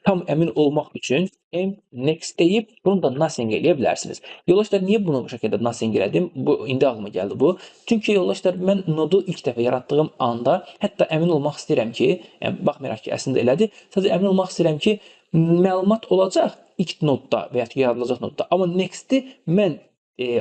tam əmin olmaq üçün m next deyib, bunu da nothing eləyə bilərsiniz. Yoldaşlar, niyə bunu bu şəkildə nothing elədim? İndi ağlıma gəldi bu. Çünki yoldaşlar, mən nodu ilk dəfə yaratdığım anda hətta əmin olmaq istəyirəm ki, yəni baxmayaraq ki, əslində elədi, sadəcə əmin olmaq istəyirəm ki, məlumat olacaq ilk nodda və ya yaradılacaq nodda. Amma next-i mən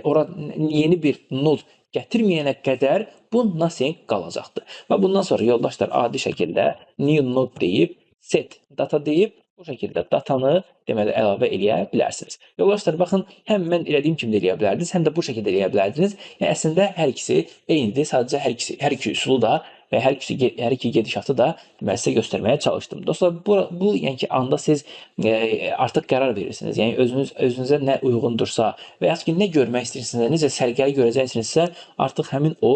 ora yeni bir nod gətirməyənə qədər bu nothing qalacaqdır. Və bundan sonra yoldaşlar adi şəkildə new node deyib, set data deyib, bu şəkildə datanı deməli əlavə eləyə bilərsiniz. Yoldaşlar, baxın, həm mən elədiyim kimi də eləyə bilərdiniz, həm də bu şəkildə eləyə bilərdiniz. Yəni əslində hər ikisi eynidir, sadəcə hər iki üsulu da və hər iki gedişatı da deməli sizə göstərməyə çalışdım. Dostlar, bu yəni ki, anda siz artıq qərar verirsiniz. Yəni özünüzə nə uyğundursa və ya ki, nə görmək istəyirsinizsə, necə səliqəli görəcəksinizsə, artıq həmin o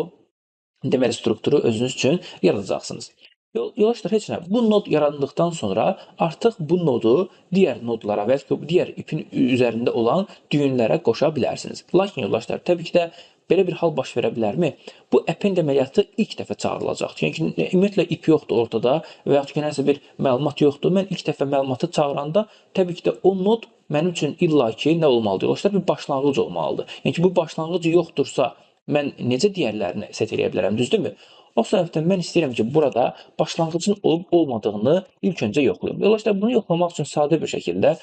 deməli strukturu özünüz üçün yaradacaqsınız. Yoldaşlar heç nə. Bu nod yarandıqdan sonra artıq bu nodu digər nodlara və ya digər ipin üzərində olan düyünlərə qoşa bilərsiniz. Lakin yoldaşlar, təbii ki də belə bir hal baş verə bilərmi? Bu append əməliyyatı ilk dəfə çağırılacaq. Çünki ümumiyyətlə ip yoxdur ortada və yaxud ki, nəsə bir məlumat yoxdur. Mən ilk dəfə məlumatı çağıranda təbii ki də o nod mənim üçün illaki nə olmalıdır? Yoldaşlar, bir başlanğıc olmalıdır. Yəni ki, bu başlanğıc yoxdursa, mən necə digərlərini set eləyə bilərəm, düzdürmü? O səbəbdən mən istəyirəm ki, burada başlanğıcın olub-olmadığını ilk öncə yoxlayım. Yoldaşlar, bunu yoxlamaq üçün sadə bir şəkildə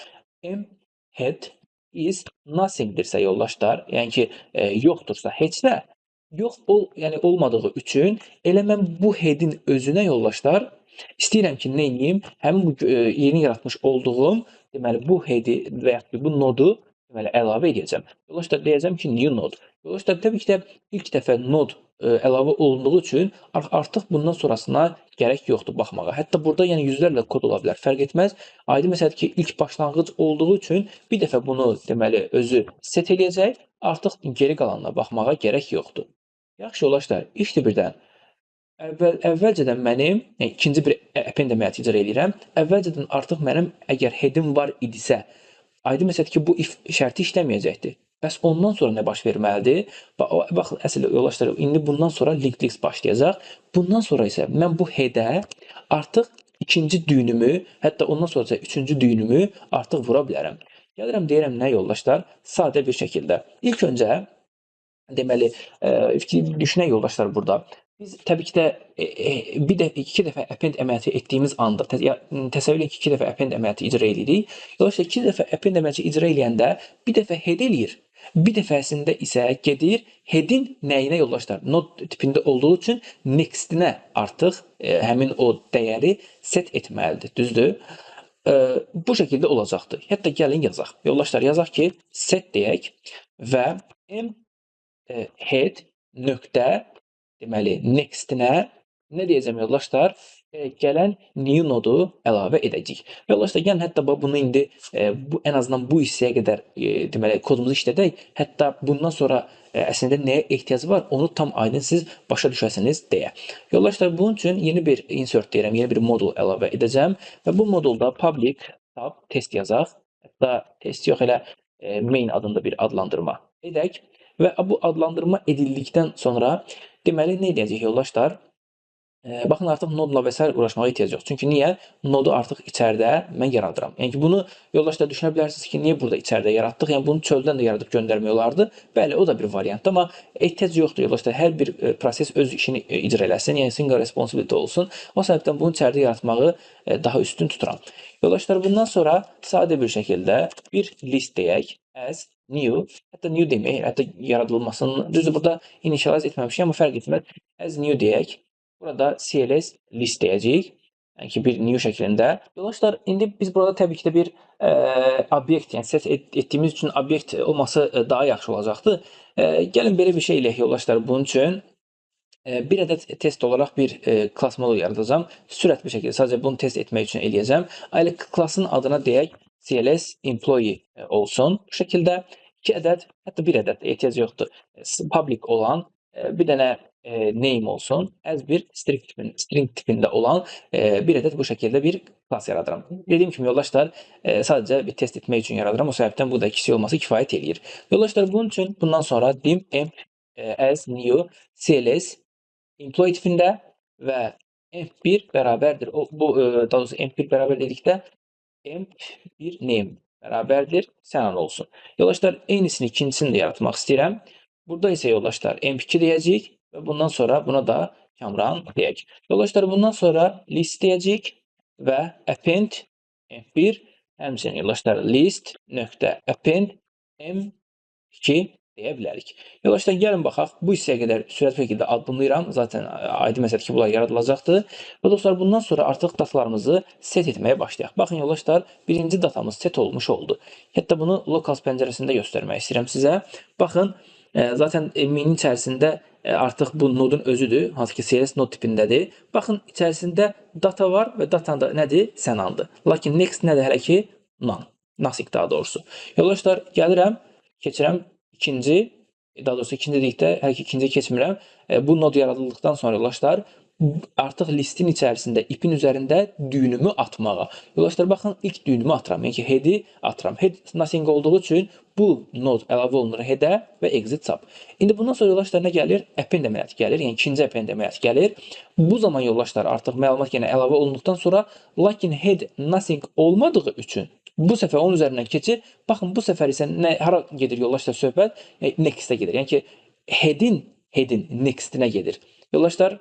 m head is nothingdirsə yoldaşlar, yəni ki, yoxdursa heç nə, yəni olmadığı üçün elə mən bu headin özünə yoldaşlar istəyirəm ki, nə edeyim? Həmin bu yeni yaratmış olduğum, deməli bu headi və ya bu nodu deməli əlavə edəcəm. Yoldaşlar, deyəcəm ki, new node. Yoldaşlar, təbii ki də ilk dəfə node əlavə olunduğu üçün artıq bundan sonrasına gərək yoxdur baxmağa. Hətta burada yəni yüzlərlə kod ola bilər, fərq etməz. Aydın məsələdir ki, ilk başlanğıc olduğu üçün bir dəfə bunu deməli özü set eləyəcək, artıq geri qalanına baxmağa gərək yoxdur. Yaxşı yoldaşlar, işdir birdən. Əvvəlcədən mənim, yəni ikinci bir append əməliyyatı icra edirəm. Əvvəlcədən artıq mənim əgər headim var idisə, aydın məsələdir ki, bu if şərti işləməyəcəkdir. Bəs ondan sonra nə baş verməlidir? Bax, əsl yoldaşlar, indi bundan sonra linked list başlayacaq. Bundan sonra isə mən bu headə artıq ikinci düyünümü, hətta ondan sonra isə üçüncü düyünümü artıq vura bilərəm. Gəlirəm, deyirəm nə yoldaşlar? Sadə bir şəkildə. İlk öncə, deməli, düşünək yoldaşlar burada. Biz təbii ki də iki dəfə append əməliyyatı etdiyimiz anda, təsəvvür edin ki, 2 dəfə append əməliyyatı icra edirik. Dolayısıyla 2 dəfə append əməliyyatı icra eləyəndə bir dəfə head eləyir. Bir dəfəsində isə gedir headin nəyinə yoldaşlar? Node tipində olduğu üçün next-inə artıq həmin o dəyəri set etməlidir. Düzdür? Bu şəkildə olacaqdır. Hətta gəlin yazaq. Yoldaşlar, yazaq ki, set deyək və m head nöqtə deməli next-inə nə deyəcəm yoldaşlar? Gələn new nodu əlavə edəcəyik. Yoldaşlar, gəlin hətta bunu indi ən azından bu hissəyə qədər deməli kodumuzu işlədək. Hətta bundan sonra əslində nəyə ehtiyac var, onu tam aydın siz başa düşəsiniz deyə. Yoldaşlar, bunun üçün yeni bir insert deyirəm, yeni bir modul əlavə edəcəm və bu modulda public tab test yazaq. Hətta test yox, elə main adında bir adlandırma edək və bu adlandırma edildikdən sonra deməli nə edəcəyik yoldaşlar? Baxın, artıq nodla və s. uğraşmağa ehtiyac yox. Çünki niyə? Nodu artıq içəridə mən yaradıram. Yəni ki, bunu yoldaşlar düşünə bilərsiniz ki, niyə burada içəridə yaratdıq? Yəni bunu çöldən də yaradıb göndərmək olardı. Bəli, o da bir variantdır, amma ehtiyac yoxdur yoldaşlar. Hər bir proses öz işini icra eləsin, yəni single responsibility olsun. O səbəbdən bunu içəridə yaratmağı daha üstün tuturam. Yoldaşlar, bundan sonra sadə bir şəkildə bir list deyək, as new, hətta new deməyək, hətta yaradılmasını, düzdür, burada initialize etməmişik, amma fərq etməz. As new deyək. Burada CLS list deyəcəyik. Yəni ki, bir new şəklində. Yoldaşlar, indi biz burada təbii ki də bir obyekt, yəni set etdiyimiz üçün obyekt olması daha yaxşı olacaqdır. Gəlin belə bir şey eləyək yoldaşlar bunun üçün. Bir ədəd test olaraq bir class modul yaradacağam. Sürətli bir şəkildə sadəcə bunu test etmək üçün eləyəcəm. Ailə klassın adına deyək CLS employee olsun. Bu şəkildə 2 ədəd, hətta 1 ədəd ehtiyac yoxdur. Public olan bir dənə name olsun. As bir string tipində olan bir ədəd bu şəkildə bir klass yaradıram. Dediyim kimi yoldaşlar, sadəcə bir test etmək üçün yaradıram. O səbəbdən bu da kiçik olması kifayət eləyir. Yoldaşlar, bunun üçün bundan sonra dim emp as new CLS employee tipində və emp1 bərabərdir. Daha doğrusu emp1 bərabər dedikdə emp1 name bərabərdir Sənan olsun. Yoldaşlar, eynisini ikincisini də yaratmaq istəyirəm. Burada isə yoldaşlar emp2 deyəcəyik və bundan sonra buna da Kamran deyək. Yoldaşlar, bundan sonra list deyəcəyik və append emp1, həmçinin yoldaşlar list nöqtə append m2 deyə bilərik. Yoldaşlar, gəlin baxaq. Bu hissəyə qədər sürətli şəkildə addımlayıram. Zaten aydın məsələdir ki, bunlar yaradılacaqdır. Və dostlar, bundan sonra artıq datalarımızı set etməyə başlayaq. Baxın yoldaşlar, birinci datamız set olmuş oldu. Hətta bunu locals pəncərəsində göstərmək istəyirəm sizə. Baxın, zaten mainin içərisində artıq bu nodun özüdür, hansı ki CLS nod tipindədir. Baxın, içərisində data var və datan da nədir? Sənandır. Lakin next nədir hələ ki? None. Nothing daha doğrusu. Yoldaşlar, gəlirəm, keçirəm ikinci, daha doğrusu ikinci dedikdə hələ ki ikinci keçmirəm. Bu nod yaradıldıqdan sonra yoldaşlar, artıq listin içərisində, ipin üzərində düyünümü atmağa. Yoldaşlar, baxın, ilk düyünümü atıram. Yəni ki, head'i atıram. Head nothing olduğu üçün bu node əlavə olunur head'ə və exit sub. İndi bundan sonra yoldaşlar nə gəlir? Append əməliyyatı gəlir. Yəni ikinci append əməliyyatı gəlir. Bu zaman yoldaşlar artıq məlumat yenə əlavə olunduqdan sonra lakin head nothing olmadığı üçün bu səfər onun üzərindən keçir. Baxın, bu səfər isə hara gedir yoldaşlar söhbət? Next-ə gedir. Yəni ki, head'in next-inə gedir. Yoldaşlar,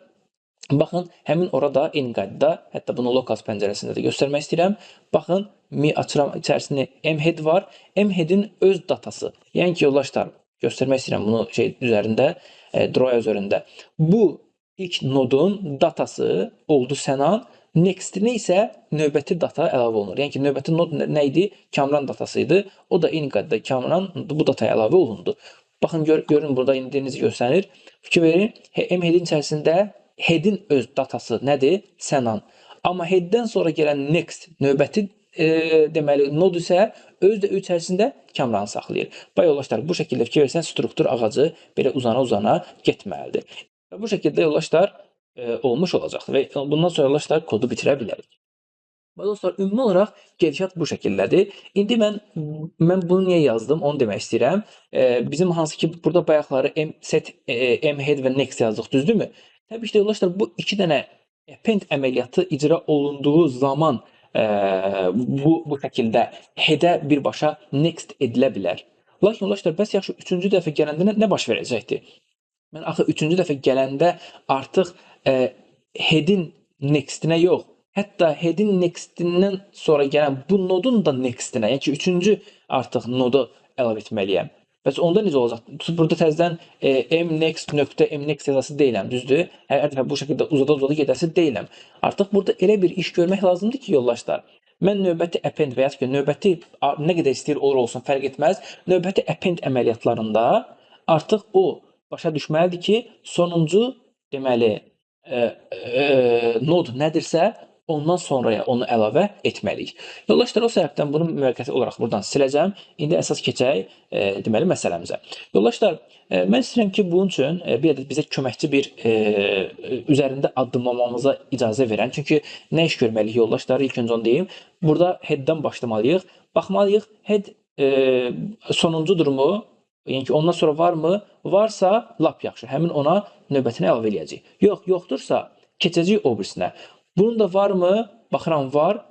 baxın, həmin orada eyni qaydada, hətta bunu locals pəncərəsində də göstərmək istəyirəm. Baxın, açıram, içərisində mhead var. Mhead'in öz datası. Yəni ki, yoldaşlar, göstərmək istəyirəm bunu üzərində, Droya üzərində. Bu ilk nodun datası oldu Sənan. Next-inə isə növbəti data əlavə olunur. Yəni ki, növbəti nod nə idi? Kamran datası idi. O da eyni qaydada Kamran bu dataya əlavə olundu. Baxın, görün burada indi necə göstərir. Fikir verin, mhead'in içərisində head'in öz datası nədir? Sənan. Amma head'dən sonra gələn next növbəti deməli nod isə öz də içərisində Kamranı saxlayır. Bax yoldaşlar, bu şəkildə fikir versən struktur ağacı belə uzana getməlidir. Və bu şəkildə yoldaşlar olmuş olacaqdır və bundan sonra yoldaşlar kodu bitirə bilərik. Və dostlar, ümumi olaraq gedişat bu şəkildədir. İndi mən bunu niyə yazdım, onu demək istəyirəm. Bizim hansı ki, burada bayaqları set, mhead və next yazdıq, düzdürmü? Təbii ki, yoldaşlar, bu iki dənə append əməliyyatı icra olunduğu zaman bu şəkildə head-ə birbaşa next edilə bilər. Lakin yoldaşlar, bəs yaxşı, üçüncü dəfə gələndə nə baş verəcəkdir? Mən axı üçüncü dəfə gələndə artıq head'in next-inə yox, hətta head'in next-indən sonra gələn bu nodun da next-inə, yəni ki, üçüncü artıq nodu əlavə etməliyəm. Bəs onda necə olacaq? Burada təzədən mnext yazası deyiləm, düzdür? Hər dəfə bu şəkildə uzada gedəsi deyiləm. Artıq burada elə bir iş görmək lazımdır ki, yoldaşlar, mən növbəti append və ya ki, növbəti nə qədər istəyir olur olsun, fərq etməz, növbəti append əməliyyatlarında artıq o başa düşməlidir ki, sonuncu deməli nod nədirsə, ondan sonraya onu əlavə etməliyik. Yoldaşlar, o səbəbdən bunu müvəqqəti olaraq buradan siləcəm. İndi əsas keçək deməli məsələmizə. Yoldaşlar, mən istəyirəm ki, bunun üçün bir ədəd bizə köməkçi bir üzərində addımlamamıza icazə verən. Çünki nə iş görməliyik yoldaşlar? İlk öncə onu deyim. Burada head-dən başlamalıyıq. Baxmalıyıq, head sonuncu durumu, yəni ki, ondan sonra varmı? Varsa, lap yaxşı. Həmin ona növbətinə əlavə eləyəcək. Yoxdursa, keçəcək o birisinə. Bunun da varmı? Baxıram, var.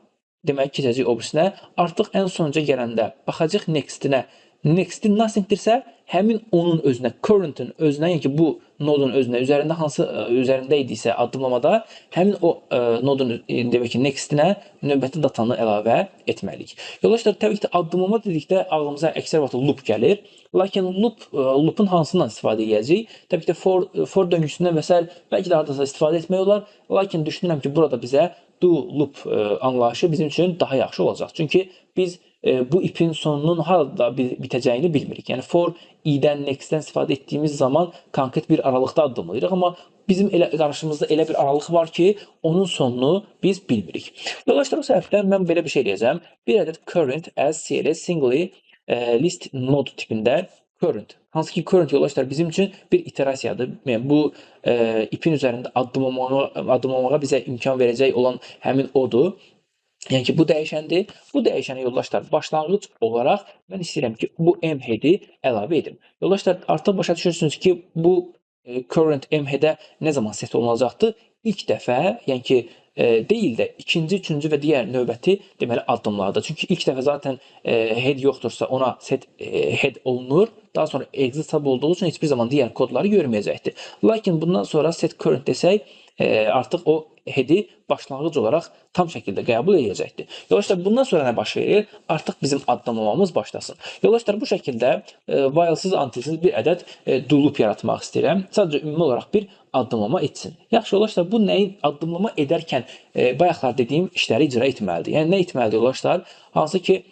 Demək, keçəcək o birisinə. Artıq ən sonunca gələndə baxacaq next-inə. Next-in nothing-dirsə, həmin onun özünə, current-in özünə, yəni ki, bu nodun özünə, üzərində hansı üzərində idisə addımlamada, həmin o nodun demək ki, next-inə növbəti datanı əlavə etməliyik. Yoldaşlar, təbii ki, addımlama dedikdə ağlımıza əksər vaxt loop gəlir. Lakin loop'un hansından istifadə edəcəyik? Təbii ki, for döngüsündən və s. bəlkə də hardasa istifadə etmək olar. Lakin düşünürəm ki, burada bizə do loop anlayışı bizim üçün daha yaxşı olacaq. Çünki biz bu ipin sonunun harada bitəcəyini bilmirik. Yəni for i-dən, next-dən istifadə etdiyimiz zaman konkret bir aralıqda addımlayırıq, amma bizim qarşımızda elə bir aralıq var ki, onun sonunu biz bilmirik. Yoldaşlar, o səbəbdən mən belə bir şey eləyəcəm. Bir ədəd current as cls singly list node tipində current. Hansı ki, current yoldaşlar bizim üçün bir iterasiyadır. Yəni bu ipin üzərində addımlamağa bizə imkan verəcək olan həmin odur. Yəni ki, bu dəyişəndir. Bu dəyişənə yoldaşlar başlanğıc olaraq mən istəyirəm ki, bu mhead-i əlavə edim. Yoldaşlar, artıq başa düşürsünüz ki, bu current mhead-ə nə zaman set olunacaqdır? İlk dəfə, yəni ki, deyil də ikinci, üçüncü və digər növbəti deməli addımlarda. Çünki ilk dəfə zaten head yoxdursa ona set head olunur. Daha sonra exit sub olduğu üçün heç bir zaman digər kodları görməyəcəkdir. Lakin bundan sonra set current desək, artıq o head-i başlanğıc olaraq tam şəkildə qəbul edəcəkdir. Yoldaşlar, bundan sonra nə baş verir? Artıq bizim addımlamamız başlasın. Yoldaşlar, bu şəkildə while-sız, until-sız bir ədəd do loop yaratmaq istəyirəm. Sadəcə ümumi olaraq bir addımlama etsin. Yaxşı, yoldaşlar, bu nəyi addımlama edərkən bayaqlar dediyim işləri icra etməlidir. Yəni, nə etməlidir yoldaşlar? Hansı ki,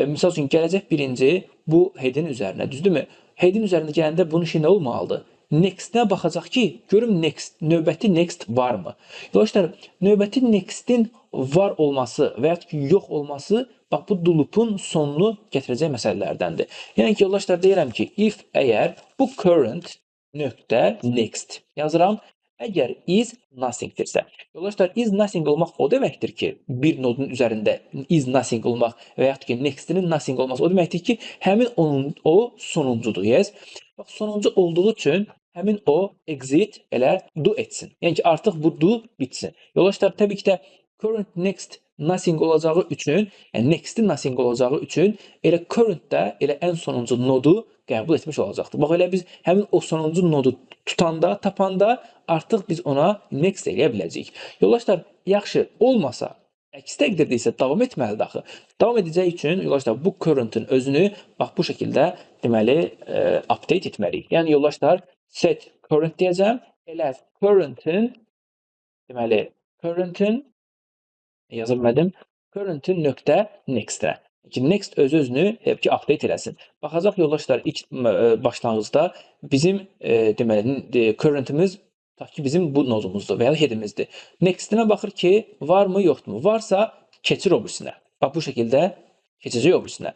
misal üçün, gələcək birinci bu head-in üzərinə, düzdürmü? Head-in üzərində gələndə bunun işi nə olmalıdır? Next-ə baxacaq ki, görüm növbəti next varmı? Yoldaşlar, növbəti next-in var olması və ya ki, yox olması bax, bu do loop-un sonunu gətirəcək məsələlərdəndir. Yəni ki, yoldaşlar, deyirəm ki, if əgər bu current nöqtə next yazıram Əgər is nothingdirsə. Yoldaşlar, is nothing olmaq o deməkdir ki, bir nodun üzərində is nothing olmaq və yaxud ki, next-inin nothing olması o deməkdir ki, həmin o sonuncudur. Yes? Bax, sonuncu olduğu üçün həmin o exit elə do etsin. Yəni ki, artıq bu do bitsin. Yoldaşlar, təbii ki də current next nothing olacağı üçün, yəni next-in nothing olacağı üçün elə current də elə ən sonuncu nodu qəbul etmiş olacaqdır. Bax, elə biz həmin o sonuncu nodu tutanda, tapanda artıq biz ona next eləyə biləcəyik. Yoldaşlar, yaxşı olmasa, əks təqdirdə isə davam etməlidir axı. Davam edəcək üçün yoldaşlar bu current'ın özünü bax bu şəkildə deməli update etməliyik. Yəni yoldaşlar set current deyəcəm. Elə current'ın deməli current'ın yaza bilmədim. Current'ın nöqtə next-ə. ki, next öz-özünü hep ki update eləsin. Baxacaq yoldaşlar ilk başlanğıcda bizim deməli current'imiz tutaq ki bizim bu nodumuzdur və ya head'imizdir. Next-inə baxır ki varmı yoxdurmu? Varsa keçir o birisinə. Bax bu şəkildə keçəcək o birisinə.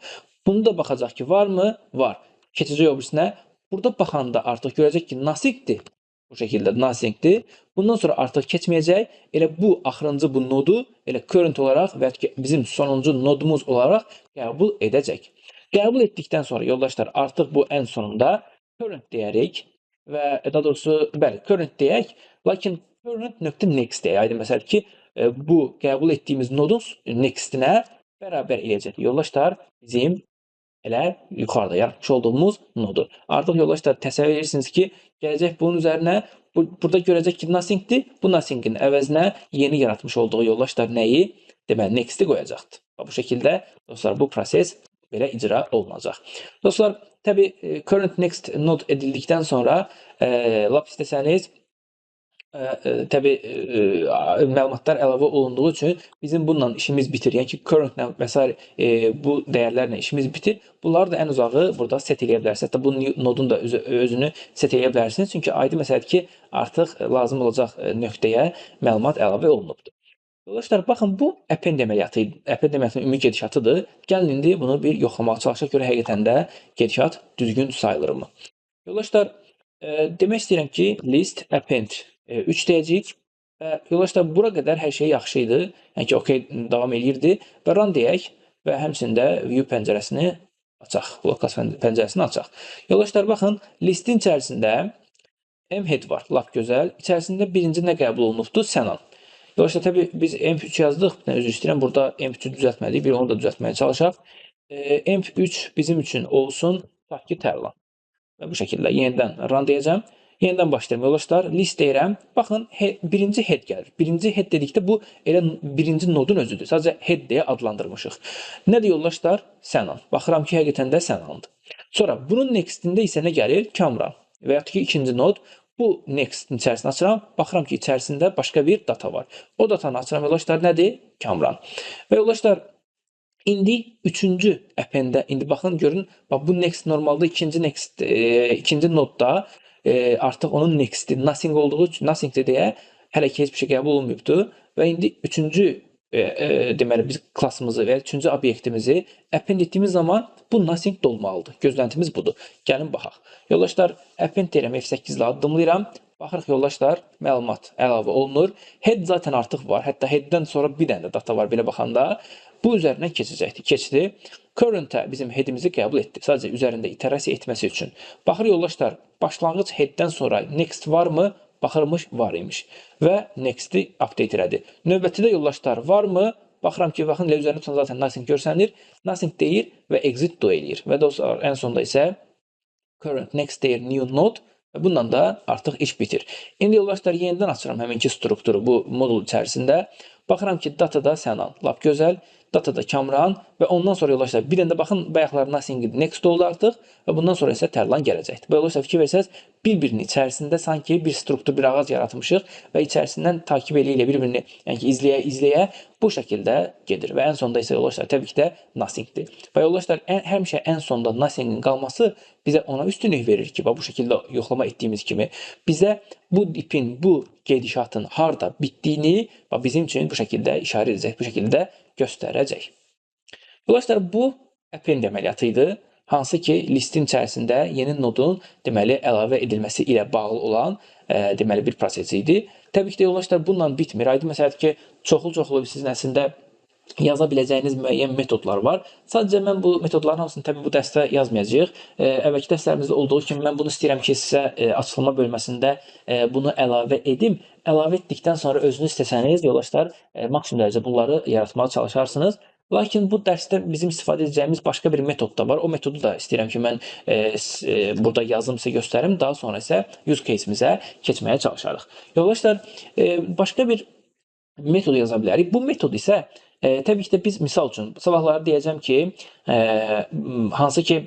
Bunu da baxacaq ki varmı? Var. Keçəcək o birisinə. Burada baxanda artıq görəcək ki nothingdir. Bu şəkildə nothingdir. Bundan sonra artıq keçməyəcək. Elə bu axırıncı bu nodu elə current olaraq və ya ki bizim sonuncu nodumuz olaraq qəbul edəcək. Qəbul etdikdən sonra yoldaşlar artıq bu ən sonunda current deyərik və daha doğrusu bəli current deyək. Lakin current.next deyək. Aydın məsələdir ki bu qəbul etdiyimiz nodun next-inə bərabər eləyəcək. Yoldaşlar bizim elə yuxarıda yaratmış olduğumuz nodu. Artıq yoldaşlar təsəvvür edirsiniz ki, gələcək bunun üzərinə burada görəcək ki nothingdir. Bu nothingin əvəzinə yeni yaratmış olduğu yoldaşlar nəyi? Deməli next-i qoyacaqdır. Bu şəkildə dostlar bu proses belə icra olunacaq. Dostlar, təbii current next node edildikdən sonra lap istəsəniz təbii məlumatlar əlavə olunduğu üçün bizim bununla işimiz bitir. Yəni ki, currentlə və s. Bu dəyərlərlə işimiz bitir. Bunları da ən uzağı burada set eləyə bilərsiniz. Hətta bu nodun da özünü set eləyə bilərsiniz. Çünki aydın məsələdir ki, artıq lazım olacaq nöqtəyə məlumat əlavə olunubdur. Yoldaşlar, baxın bu append əməliyyatı, append əməliyyatının ümumi gedişatıdır. Gəlin indi bunu bir yoxlamağa çalışaq görə həqiqətən də gedişat düzgün sayılırmı? Yoldaşlar, demək istəyirəm ki, list append 3 deyəcəyik və yoldaşlar bura qədər hər şey yaxşı idi. Yəni ki, OK davam eləyirdi və run deyək və həmçində view pəncərəsini açaq, localhost pəncərəsini açaq. Yoldaşlar baxın, listin içərisində mhead var, lap gözəl. İçərisində birinci nə qəbul olunubdur? Sənan. Yoldaşlar təbii biz emp3 yazdıq. Üzr istəyirəm, burada emp3-ü düzəltmədik. Bir onu da düzəltməyə çalışaq. Emp3 bizim üçün olsun, tutaq ki, Tərlan. Və bu şəkildə yenidən run deyəcəm. Yenidən başlayıram yoldaşlar. List deyirəm. Baxın, birinci head gəlir. Birinci head dedikdə bu elə birinci nodun özüdür. Sadəcə head deyə adlandırmışıq. Nədir yoldaşlar? Sənan. Baxıram ki, həqiqətən də Sənandır. Sonra bunun next-ində isə nə gəlir? Kamran. Və yaxud ki, ikinci nod. Bu next-in içərisini açıram. Baxıram ki, içərisində başqa bir data var. O datanı açıram yoldaşlar. Nədir? Kamran. Və yoldaşlar İndi üçüncü append-də, indi baxın, görün, bax bu next normalda ikinci nodda artıq onun next-i nothing olduğu üçün nothing deyə hələ ki heç bir şey qəbul olunmayıbdır və indi üçüncü deməli biz klassımızı və ya üçüncü obyektimizi append etdiyimiz zaman bu nothing olmalıdır. Gözləntimiz budur. Gəlin baxaq. Yoldaşlar, append deyirəm, F8 ilə addımlayıram. Baxırıq yoldaşlar, məlumat əlavə olunur. Head zaten artıq var. Hətta headdən sonra bir dənə də data var belə baxanda. Bu üzərindən keçəcəkdir. Keçdi. Current-ə bizim headimizi qəbul etdi. Sadəcə üzərində iterasiya etməsi üçün. Baxır yoldaşlar, başlanğıc headdən sonra next varmı? Baxırmış, var imiş. Və next-i update elədi. Növbətidə yoldaşlar varmı? Baxıram ki, baxın, üzərində tutan zaten nothing görsənir. Nothing deyir və exit do eləyir. Və dostlar, ən sonda isə current next deyir new node. Və bundan da artıq iş bitir. İndi yoldaşlar, yenidən açıram həminki strukturu bu modul içərisində. Baxıram ki, datada Sənan, lap gözəl, datada Kamran və ondan sonra yoldaşlar, bir də baxın, bayaqlar nothing next oldu artıq və bundan sonra isə Tərlan gələcəkdir. Və yoldaşlar, fikir versəz, bir-birinin içərisində sanki bir struktur, bir ağac yaratmışıq və içərisindən takib eləyə bir-birini, yəni ki, izləyə bu şəkildə gedir. Və ən sonda isə yoldaşlar, təbii ki də nothingdir. Və yoldaşlar, həmişə ən sonda nothingin qalması bizə ona üstünlük verir ki, bu şəkildə yoxlama etdiyimiz kimi bizə bu ipin, bu gedişatın harda bitdiyini bizim üçün bu şəkildə işarə edəcək, bu şəkildə göstərəcək. Yoldaşlar, bu append əməliyyatı idi. hansı ki listin içərisində yeni nodun deməli əlavə edilməsi ilə bağlı olan deməli bir proses idi. Təbii ki də yoldaşlar bununla bitmir. Aydın məsələdir ki, çoxlu sizin əslində yaza biləcəyiniz müəyyən metodlar var. Sadəcə mən bu metodların hamısını təbii bu dərsdə yazmayacağıq. Əvvəlki dərslərimizdə olduğu kimi mən bunu istəyirəm ki, sizə açıqlama bölməsində bunu əlavə edim. Əlavə etdikdən sonra özünüz istəsəniz yoldaşlar maksimum dərəcədə bunları yaratmağa çalışarsınız. Lakin bu dərsdə bizim istifadə edəcəyimiz başqa bir metod da var. O metodu da istəyirəm ki, mən burada yazım sizə göstərim. Daha sonra isə use case-imizə keçməyə çalışarıq. Yoldaşlar, başqa bir metod yaza bilərik. Bu metod isə təbii ki də biz misal üçün sabahları deyəcəm ki, hansı ki,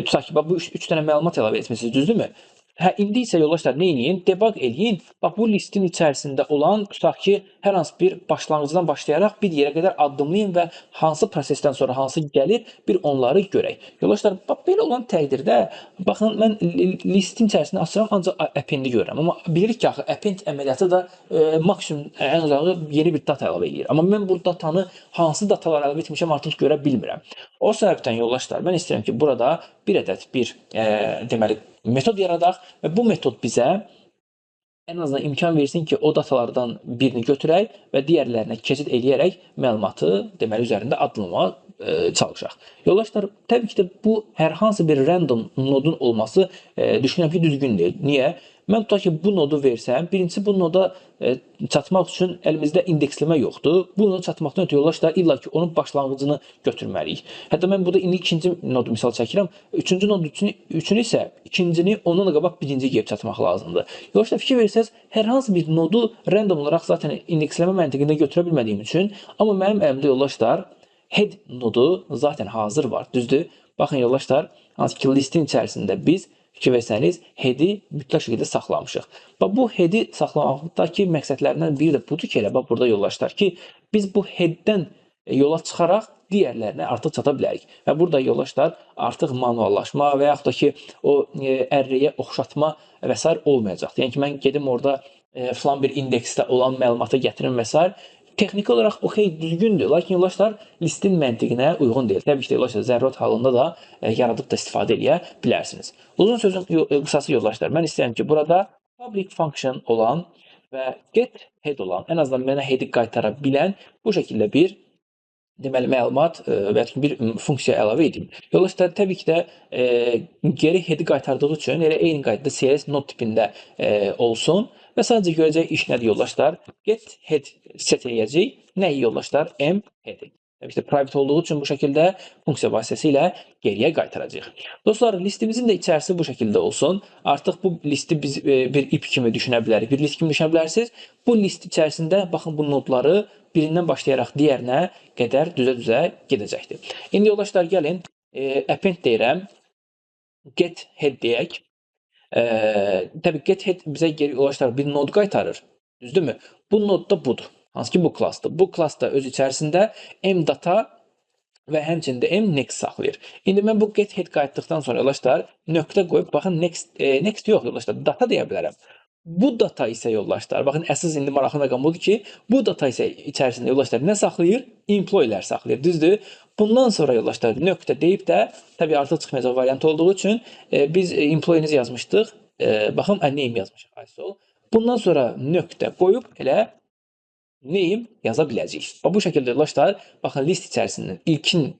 tutaq ki, bu 3 dənə məlumat əlavə etmisiniz, düzdürmü? Hə, indi isə yoldaşlar nə eləyin? Debug eləyin. Bax, bu listin içərisində olan, tutaq ki, hər hansı bir başlanğıcdan başlayaraq bir yerə qədər addımlayın və hansı prosesdən sonra hansı gəlir, bir onları görək. Yoldaşlar, bax, belə olan təqdirdə, baxın, mən listin içərisində açıram, ancaq appendi görürəm. Amma bilirik ki, axı, append əməliyyatı da maksimum ən uzağı yeni bir data əlavə edir. Amma mən bu datanı hansı datalar əlavə etmişəm artıq görə bilmirəm. O səbəbdən yoldaşlar, mən istəyirəm ki, burada bir ədəd deməli, metod yaradaq və bu metod bizə ən azından imkan versin ki, o datalardan birini götürək və digərlərinə keçid eləyərək məlumatı deməli üzərində addımlamağa çalışaq. Yoldaşlar, təbii ki də bu hər hansı bir random nodun olması düşünürəm ki, düzgün deyil. Niyə? Mən tutaq ki, bu nodu versəm, birincisi bu noda çatmaq üçün əlimizdə indeksləmə yoxdur. Bu noda çatmaqdan ötürü yoldaşlar illa ki onun başlanğıcını götürməliyik. Hətta mən burada indi ikinci nodu misal çəkirəm. Üçüncü nod üçün isə ikincini ondan da qabaq birinci gəlib çatmaq lazımdır. Yoldaşlar fikir versəz, hər hansı bir nodu random olaraq zaten indeksləmə məntiqində götürə bilmədiyim üçün, amma mənim əlimdə yoldaşlar head nodu zaten hazır var. Düzdür? Baxın yoldaşlar, hansı ki listin içərisində biz fikir versəniz, head-i mütləq şəkildə saxlamışıq. Bax, bu head-i saxlamaqdakı məqsədlərindən biri də budur ki, elə bax, burada yoldaşlar ki, biz bu head-dən yola çıxaraq digərlərinə artıq çata bilərik. Və burada yoldaşlar artıq manuallaşma və yaxud da ki, o array-yə oxşatma və s. olmayacaqdır. Yəni ki, mən gedim orada filan bir indeksdə olan məlumatı gətirim və s. Texniki olaraq okey, düzgündür. Lakin yoldaşlar listin məntiqinə uyğun deyil. Təbii ki, yoldaşlar zərurət halında da yaradıb da istifadə edə bilərsiniz. Uzun sözün qısası yoldaşlar, mən istəyirəm ki, burada public function olan və get head olan, ən azından mənə head-i qaytara bilən bu şəkildə bir deməli məlumat və ya bir funksiya əlavə edim. Yoldaşlar, təbii ki də geri head-i qaytardığı üçün elə eyni qaydada CS node tipində olsun. Və sadəcə görəcək iş nədir yoldaşlar? Get head set eləyəcək. Nəyi yoldaşlar? M head-i. Təbii ki, private olduğu üçün bu şəkildə funksiya vasitəsilə geriyə qaytaracaq. Dostlar, listimizin də içərisi bu şəkildə olsun. Artıq bu listi biz bir ip kimi düşünə bilərik. Bir list kimi düşünə bilərsiniz. Bu list içərisində baxın bu nodları birindən başlayaraq digərinə qədər düzə-düzə gedəcəkdir. İndi yoldaşlar gəlin append deyirəm. Get head deyək. Təbii get head bizə yoldaşlar bir nod qaytarır. Düzdürmü? Bu nod da budur. Hansı ki bu klassdır. Bu klass da öz içərisində m data və həmçində m next saxlayır. İndi mən bu get head qayıtdıqdan sonra yoldaşlar nöqtə qoyub baxın next yox yoldaşlar data deyə bilərəm. Bu data isə yoldaşlar, baxın əsas indi maraqlı məqam budur ki, bu data isə içərisində yoldaşlar nə saxlayır? Employee-lər saxlayır, düzdür? Bundan sonra yoldaşlar nöqtə deyib də, təbii artıq çıxmayacaq variant olduğu üçün biz employee-nizi yazmışdıq. Baxın, name yazmışıq, ISO. Bundan sonra nöqtə qoyub elə name yaza biləcəyik. Bu şəkildə yoldaşlar, baxın list içərisində ilkin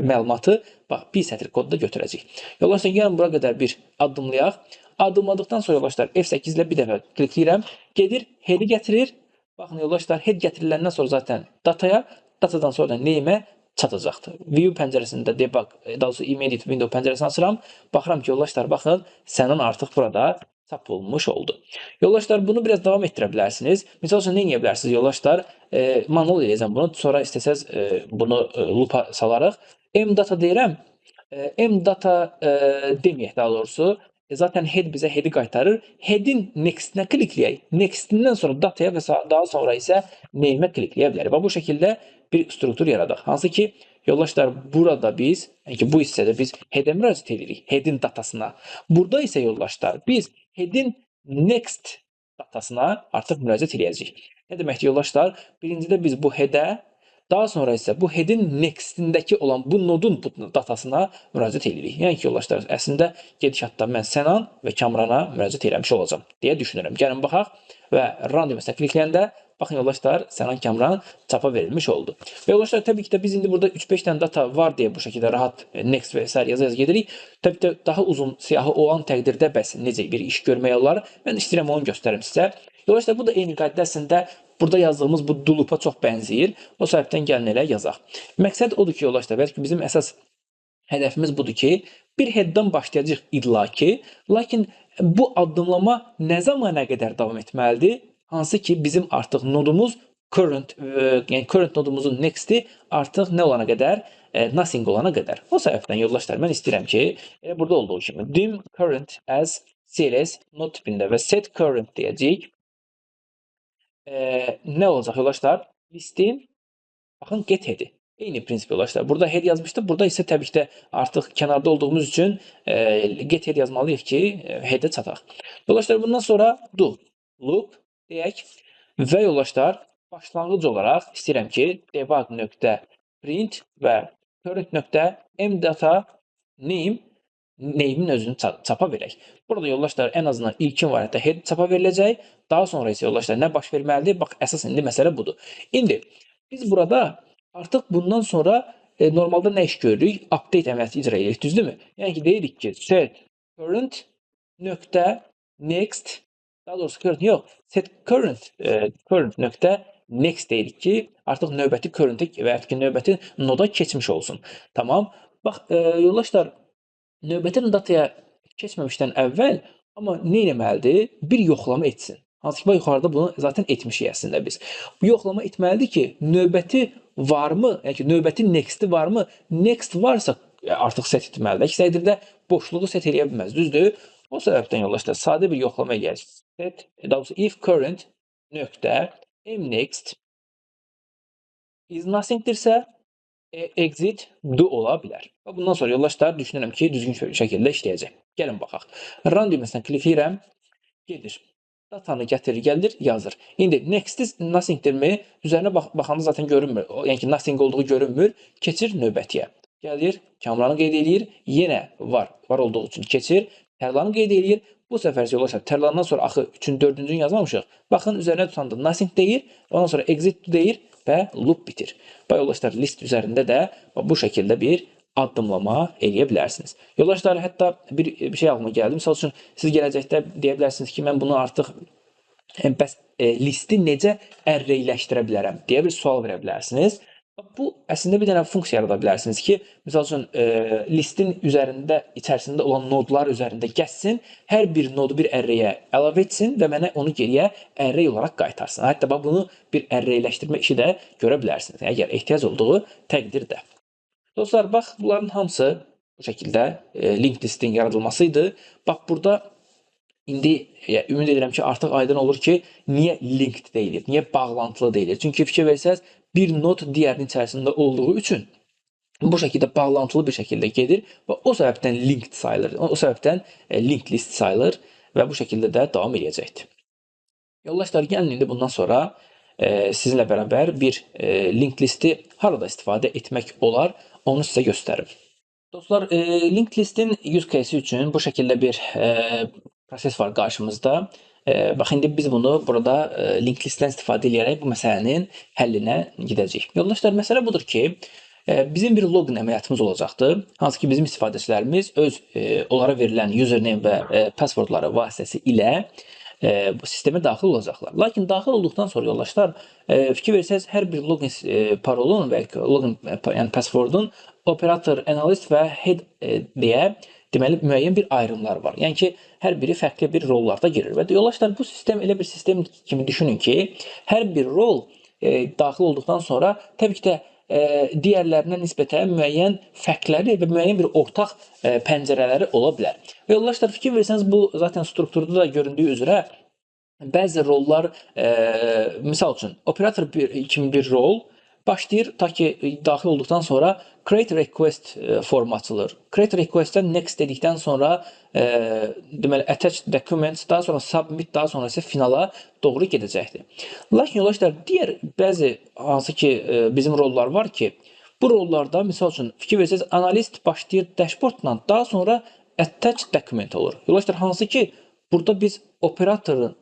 məlumatı bir sətr kodda götürəcək. Yoldaşlar, gəlin bura qədər bir addımlayaq. Addımladıqdan sonra yoldaşlar F8 ilə bir dəfə klikləyirəm. Gedir, head-i gətirir. Baxın yoldaşlar, head gətiriləndən sonra zaten dataya, datadan sonra da name-ə çatacaqdır. View pəncərəsində debug, daha doğrusu immediate window pəncərəsini açıram. Baxıram ki, yoldaşlar, baxın, sənin artıq burada çap olmuş oldu. Yoldaşlar, bunu biraz davam etdirə bilərsiniz. Misal üçün, nə edə bilərsiniz yoldaşlar? Manual eləyəcəm bunu. Sonra istəsəz bunu loop-a salarıq. M-data deyirəm. M-data deməyək daha doğrusu. Zaten head bizə head-i qaytarır. Head-in next-nə klikləyək. Next-indən sonra dataya və daha sonra isə name-ə klikləyə bilərik. Bu şəkildə bir struktur yaradaq. Hansı ki, yoldaşlar, burada biz, yəni ki, bu hissədə biz head-ə müraciət edirik, head-in datasına. Burada isə yoldaşlar, biz head-in next datasına artıq müraciət edəcəyik. Nə deməkdir yoldaşlar? Birincidə biz bu head-ə Daha sonra isə bu head'in next-indəki olan bu nodun bu datasına müraciət edirik. Yəni ki, yoldaşlar, əslində gedişatda mən Sənan və Kamrana müraciət eləmiş olacağam deyə düşünürəm. Gəlin baxaq və run düyməsində klikləyəndə baxın yoldaşlar, Sənan Kamran çapa verilmiş oldu. Və yoldaşlar, təbii ki də biz indi burada 3-5 dənə data var deyə bu şəkildə rahat next və s. yazı gedirik. Təbii ki də daha uzun siyahı olan təqdirdə bəs necə bir iş görmək olar? Mən istəyirəm onu göstərim sizə. Yoldaşlar, bu da eyni qayda əslində burada yazdığımız bu do loop-a çox bənzəyir. O səbəbdən gəlin elə yazaq. Məqsəd odur ki, yoldaşlar, bəlkə bizim əsas hədəfimiz budur ki, bir headdən başlayacaq idlaki, lakin bu addımlama nə zamana qədər davam etməlidir? Hansı ki, bizim artıq nodumuz current, yəni current nodumuzun next'i artıq nə olana qədər? Nothing olana qədər. O səbəbdən yoldaşlar, mən istəyirəm ki, burada olduğu kimi dim current as CLS node tipində və set current deyəcəyik. Nə olacaq yoldaşlar? Listin, baxın, get head'i. Eyni prinsip yoldaşlar. Burada head yazmışdı. Burada isə təbii ki də artıq kənarda olduğumuz üçün get head yazmalıyıq ki, head'e çataq. Yoldaşlar, bundan sonra do loop deyək və yoldaşlar, başlanğıc olaraq istəyirəm ki, debug.print və current.mdata name'in özünü çapa verək. Burada yoldaşlar, ən azından ilkin variantda head çapa veriləcək. Daha sonra isə yoldaşlar, nə baş verməlidir? Bax, əsas indi məsələ budur. İndi biz burada artıq bundan sonra normalda nə iş görürük? Update əməliyyatı icra edirik, düzdürmü? Yəni ki, deyirik ki, set current nöqtə next, daha doğrusu current yox, set current nöqtə next deyirik ki, artıq növbəti current'e və ya ki, növbəti noda keçmiş olsun. Tamam. Bax, yoldaşlar, növbəti dataya keçməmişdən əvvəl amma nə etməlidir? Bir yoxlama etsin. Hansı ki, yuxarıda bunu zaten etmişik əslində biz. Bu yoxlama etməlidir ki, növbəti varmı? Yəni ki, növbəti next'i varmı? Next varsa artıq set etməlidir. Əks təqdirdə boşluğu set eləyə bilməz, düzdür? O səbəbdən yoldaşlar, sadə bir yoxlama eləyək. Set, daha doğrusu if current nöqtə mnext is nothingdirsə, exit do ola bilər. Bundan sonra yoldaşlar, düşünürəm ki, düzgün şəkildə işləyəcək. Gəlin baxaq. Run düyməsindən klikləyirəm, gedir. Datanı gətirir, gəlir, yazır. İndi next is nothingdirmi? Üzərinə baxanda zaten görünmür. Yəni ki, nothing olduğu görünmür. Keçir növbətiyə. Gəlir, Kamranı qeyd edir. Yenə var olduğu üçün keçir. Tərlanı qeyd edir. Bu səfər yoldaşlar, tərlandan sonra axı 3-cü, 4-cünü yazmamışıq. Baxın, üzərinə tutanda nothing deyir. Ondan sonra exit deyir və loop bitir. Bax yoldaşlar, list üzərində də bu şəkildə bir addımlama eləyə bilərsiniz. Yoldaşlar, hətta bir şey ağlıma gəldi. Misal üçün, siz gələcəkdə deyə bilərsiniz ki, mən bunu artıq bəs listi necə ərreyləşdirə bilərəm deyə bir sual verə bilərsiniz. Bu əslində bir dənə funksiya yarada bilərsiniz ki, misal üçün listin üzərində, içərisində olan nodlar üzərində gəzsin, hər bir nodu bir ərrəyə əlavə etsin və mənə onu geriyə ərrey olaraq qaytarsın. Hətta bunu bir ərreyləşdirmə işi də görə bilərsiniz, əgər ehtiyac olduğu təqdirdə. Dostlar, bax, bunların hamısı bu şəkildə linked listin yaradılması idi. Bax, burada indi ümid edirəm ki, artıq aydın olur ki, niyə linked deyilir, niyə bağlantılı deyilir. Çünki fikir versəz, bir nod digərinin içərisində olduğu üçün bu şəkildə bağlantılı bir şəkildə gedir və o səbəbdən linked sayılır, o səbəbdən linked list sayılır və bu şəkildə də davam edəcəkdir. Yoldaşlar, gəlin indi bundan sonra sizinlə bərabər bir linked listi harada istifadə etmək olar, onu sizə göstərim. Dostlar, linked listin use case üçün bu şəkildə bir proses var qarşımızda. Bax, indi biz bunu burada linked listdən istifadə edərək bu məsələnin həllinə gedəcəyik. Yoldaşlar, məsələ budur ki, bizim bir login əməliyyatımız olacaqdır. Hansı ki, bizim istifadəçilərimiz öz onlara verilən username və passwordları vasitəsi ilə bu sistemə daxil olacaqlar. Lakin daxil olduqdan sonra yoldaşlar, fikir versəz, hər bir login parolun və login yəni passwordun operator, analist və head deyə deməli müəyyən bir ayrımlar var. Yəni ki, hər biri fərqli bir rollarda girir. Və yoldaşlar, bu sistem elə bir sistem kimi düşünün ki, hər bir rol daxil olduqdan sonra təbii ki də digərlərinə nisbətən müəyyən fərqləri və müəyyən bir ortaq pəncərələri ola bilər. Və yoldaşlar, fikir versəniz, bu zaten strukturda da göründüyü üzrə bəzi rollar, misal üçün, operator kimi bir rol Başlayır ta ki daxil olduqdan sonra create request formu açılır. Create request'dən next dedikdən sonra deməli attach documents, daha sonra submit, daha sonra isə finala doğru gedəcəkdir. Lakin yoldaşlar, digər bəzi hansı ki bizim rollar var ki, bu rollarda misal üçün fikir versəz, analist başlayır dashboardla, daha sonra attach document olur. Yoldaşlar, hansı ki burada biz operatorla,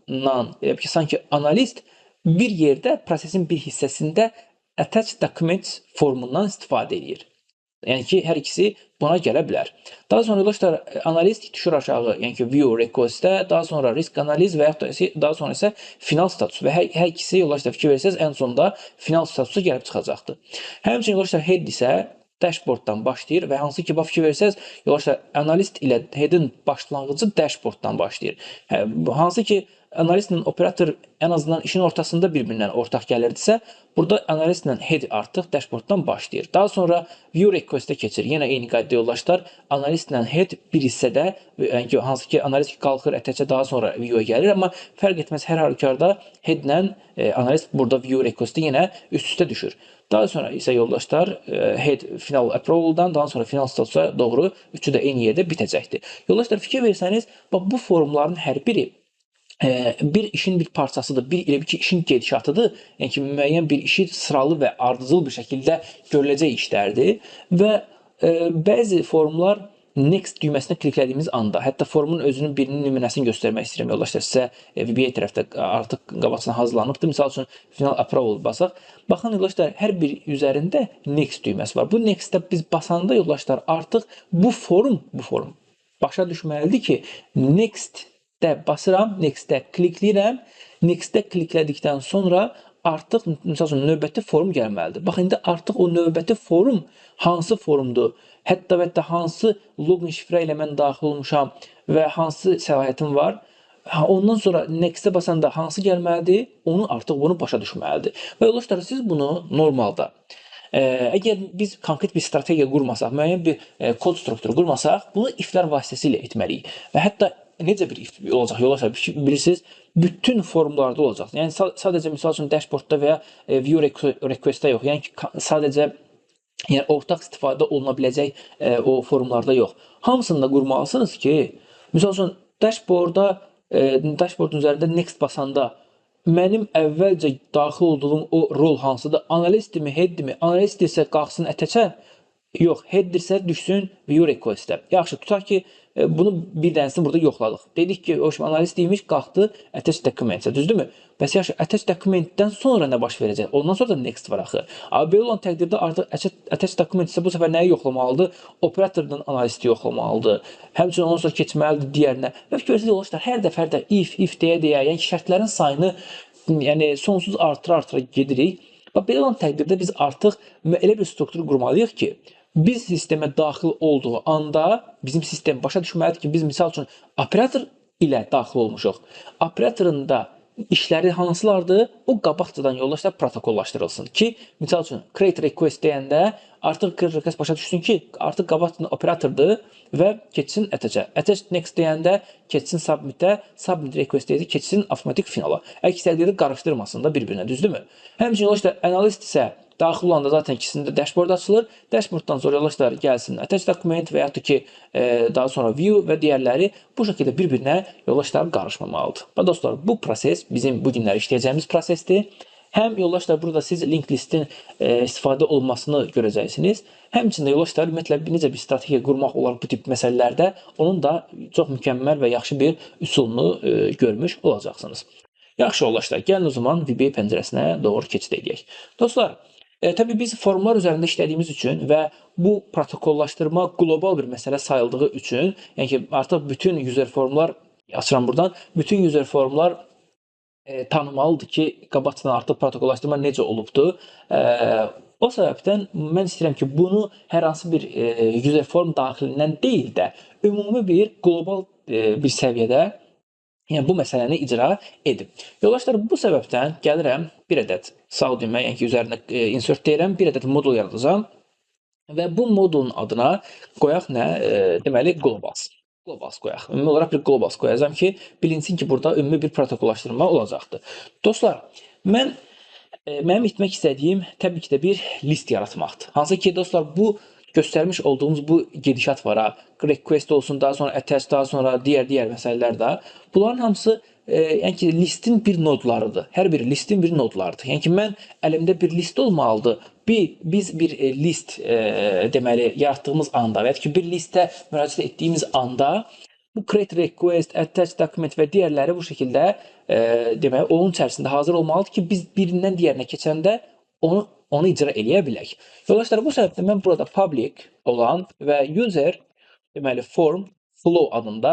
elə ki sanki analist bir yerdə prosesin bir hissəsində attach documents formundan istifadə edir. Yəni ki, hər ikisi buna gələ bilər. Daha sonra yoldaşlar, analist düşür aşağı, yəni ki, view request-ə, daha sonra risk analiz və yaxud da daha sonra isə final status və hər ikisi yoldaşlar fikir versəz, ən sonunda final statusu gəlib çıxacaqdır. Həmçinin yoldaşlar, head isə dashboarddan başlayır və hansı ki, fikir versəz, yoldaşlar, analist ilə head'in başlanğıcı dashboarddan başlayır. Hansı ki, analistlə operator ən azından işin ortasında bir-birindən ortaq gəlirdisə, burada analistlə head artıq dashboarddan başlayır. Daha sonra view request-ə keçir. Yenə eyni qayda yoldaşlar, analistlə head bir hissədə, yəni ki, hansı ki, analist qalxır attach-ə, daha sonra view-ə gəlir, amma fərq etməz, hər halükarda head-lə analist burada view request-i yenə üst-üstə düşür. Daha sonra isə yoldaşlar, head final approval-dan, daha sonra final statusa doğru üçü də eyni yerdə bitəcəkdir. Yoldaşlar, fikir versəniz, bu formların hər biri bir işin bir parçasıdır, elə ki, işin gedişatıdır. Yəni ki, müəyyən bir işi sıralı və ardıcıl bir şəkildə görüləcək işlərdir və bəzi formlar next düyməsinə kliklədiyimiz anda, hətta formun özünün birinin nümunəsini göstərmək istəyirəm yoldaşlar, sizə VBA tərəfdə artıq qabaqcadan hazırlanıbdır. Misal üçün, final approval basaq. Baxın yoldaşlar, hər bir üzərində next düyməsi var. Bu next-də biz basanda yoldaşlar, artıq bu form başa düşməlidir ki, next-də basıram, next-də klikləyirəm, next-də kliklədikdən sonra artıq misal üçün növbəti form gəlməlidir. Bax, indi artıq o növbəti form hansı formdur? Hətta və hətta hansı login şifrə ilə mən daxil olmuşam və hansı səlahiyyətim var? Ondan sonra next-ə basanda hansı gəlməlidir? Onu artıq bunu başa düşməlidir. Və yoldaşlar, siz bunu normalda əgər biz konkret bir strategiya qurmasaq, müəyyən bir kod strukturu qurmasaq, bunu if-lər vasitəsilə etməliyik. Və hətta necə bir if olacaq yoldaşlar, bilirsiniz, bütün formlarda olacaq. Yəni sadəcə misal üçün dashboardda və ya view request-də yox. Yəni ki, sadəcə ortaq istifadə oluna biləcək o formlarda yox. Hamısını da qurmalısınız ki, misal üçün dashboardun üzərində next basanda mənim əvvəlcə daxil olduğum o rol hansıdır? Analistdirmi, headdirmi? Analistdirsə qalxsın attach-ə? Yox, headdirsə düşsün view request-ə. Yaxşı, tutaq ki, bunu bir dənəsini burada yoxladıq. Dedik ki, o analist deymiş, qalxdı attach document-ə, düzdürmü? Bəs yaxşı, attach document-dən sonra nə baş verəcək? Ondan sonra da next var axı. Belə olan təqdirdə artıq attach document isə bu səfər nəyi yoxlamalıdır? Operatordan analisti yoxlamalıdır. Həmçinin ondan sonra keçməlidir digərinə. Və fikir verirsiniz, yoldaşlar, hər dəfə if deyə, yəni şərtlərin sayını sonsuz artıra gedirik. Belə olan təqdirdə biz artıq elə bir struktur qurmalıyıq ki, biz sistemə daxil olduğu anda bizim sistem başa düşməlidir ki, biz misal üçün operator ilə daxil olmuşuq. Operatorun da işləri hansılardır? O qabaqcadan yoldaşlar protokollaşdırılsın ki, misal üçün create request deyəndə artıq create request başa düşsün ki, artıq qabaqcadan operatordur və keçsin attach-ə. Attach next deyəndə keçsin submit-ə, submit request deyəndə keçsin avtomatik finala. Əks təqdirdə qarışdırmasın da bir-birinə, düzdürmü? Həmçinin yoldaşlar, analist isə daxil olanda zaten ikisində dashboard açılır. Dashboarddan sonra yoldaşlar gəlsin attach document və yaxud da ki, daha sonra view və digərləri bu şəkildə bir-birinə yoldaşlar qarışmamalıdır. Və dostlar, bu proses bizim bu günlər işləyəcəyimiz prosesdir. Həm yoldaşlar, burada siz link listin istifadə olunmasını görəcəksiniz. Həmçində yoldaşlar, ümumiyyətlə necə bir strategiya qurmaq olar bu tip məsələlərdə, onun da çox mükəmməl və yaxşı bir üsulunu görmüş olacaqsınız. Yaxşı yoldaşlar, gəlin o zaman VBA pəncərəsinə doğru keçid edək. Dostlar, təbii biz formlar üzərində işlədiyimiz üçün və bu protokollaşdırma qlobal bir məsələ sayıldığı üçün, yəni ki, artıq bütün user formlar, açıram buradan, bütün user formlar tanımalıdır ki, qabaqcadan artıq protokollaşdırma necə olubdur. O səbəbdən mən istəyirəm ki, bunu hər hansı bir user form daxilindən deyil də, ümumi bir qlobal bir səviyyədə bu məsələni icra edib. Yoldaşlar, bu səbəbdən gəlirəm bir ədəd sağ düymə, yəni ki, üzərinə insert deyirəm, bir ədəd modul yaradacağam və bu modulun adına qoyaq nə? Deməli, globals. Globals qoyaq. Ümumi olaraq bir globals qoyacağım ki, bilinsin ki, burada ümumi bir protokollaşdırma olacaqdır. Dostlar, mən Mənim etmək istədiyim təbii ki də bir list yaratmaqdır. Hansı ki, dostlar, bu göstərmiş olduğumuz bu gedişat var ha, request olsun, daha sonra attach, daha sonra digər məsələlər də. Bunların hamısı yəni ki, listin bir nodlarıdır. Hər bir listin bir nodlarıdır. Yəni ki, mən əlimdə bir list olmalıdır. Biz bir list deməli yaratdığımız anda və ya ki, bir listə müraciət etdiyimiz anda bu create request, attach document və digərləri bu şəkildə deməli onun içərisində hazır olmalıdır ki, biz birindən digərinə keçəndə onu icra eləyə bilək. Yoldaşlar, bu səbəbdən mən burada public olan və user deməli form flow adında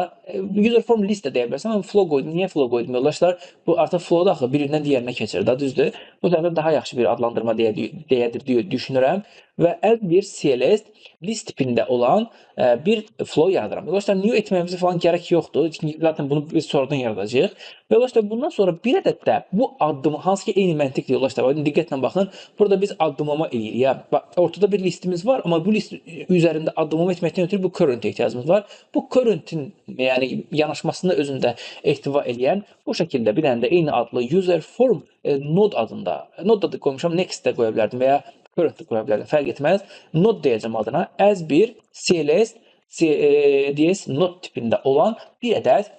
user form list də deyə bilərsən, amma flow qoydum. Niyə flow qoydum yoldaşlar? Bu artıq flow da axı birindən digərinə keçir də, düzdür? Bu səbəbdən daha yaxşı bir adlandırma deyə düşünürəm və as bir CLS list tipində olan bir flow yaradıram. Yoldaşlar, new etməyimizə falan gərək yoxdur. Çünki zaten bunu biz sonradan yaradacağıq. Və yoldaşlar, bundan sonra bir ədəd də bu addımı, hansı ki eyni məntiqdir yoldaşlar, diqqətlə baxın. Burada biz addımlama eləyirik. Ya, ortada bir listimiz var, amma bu list üzərində addımlama etməkdən ötürü bu current ehtiyacımız var. Bu current'in yəni yanaşmasını özündə ehtiva eləyən bu şəkildə bir dənə də eyni adlı user form node adında. Node da qoymuşam, next də qoya bilərdim və ya current də qoya bilərdim. Fərq etməz. Node deyəcəm adına. As bir CLS DS node tipində olan bir ədəd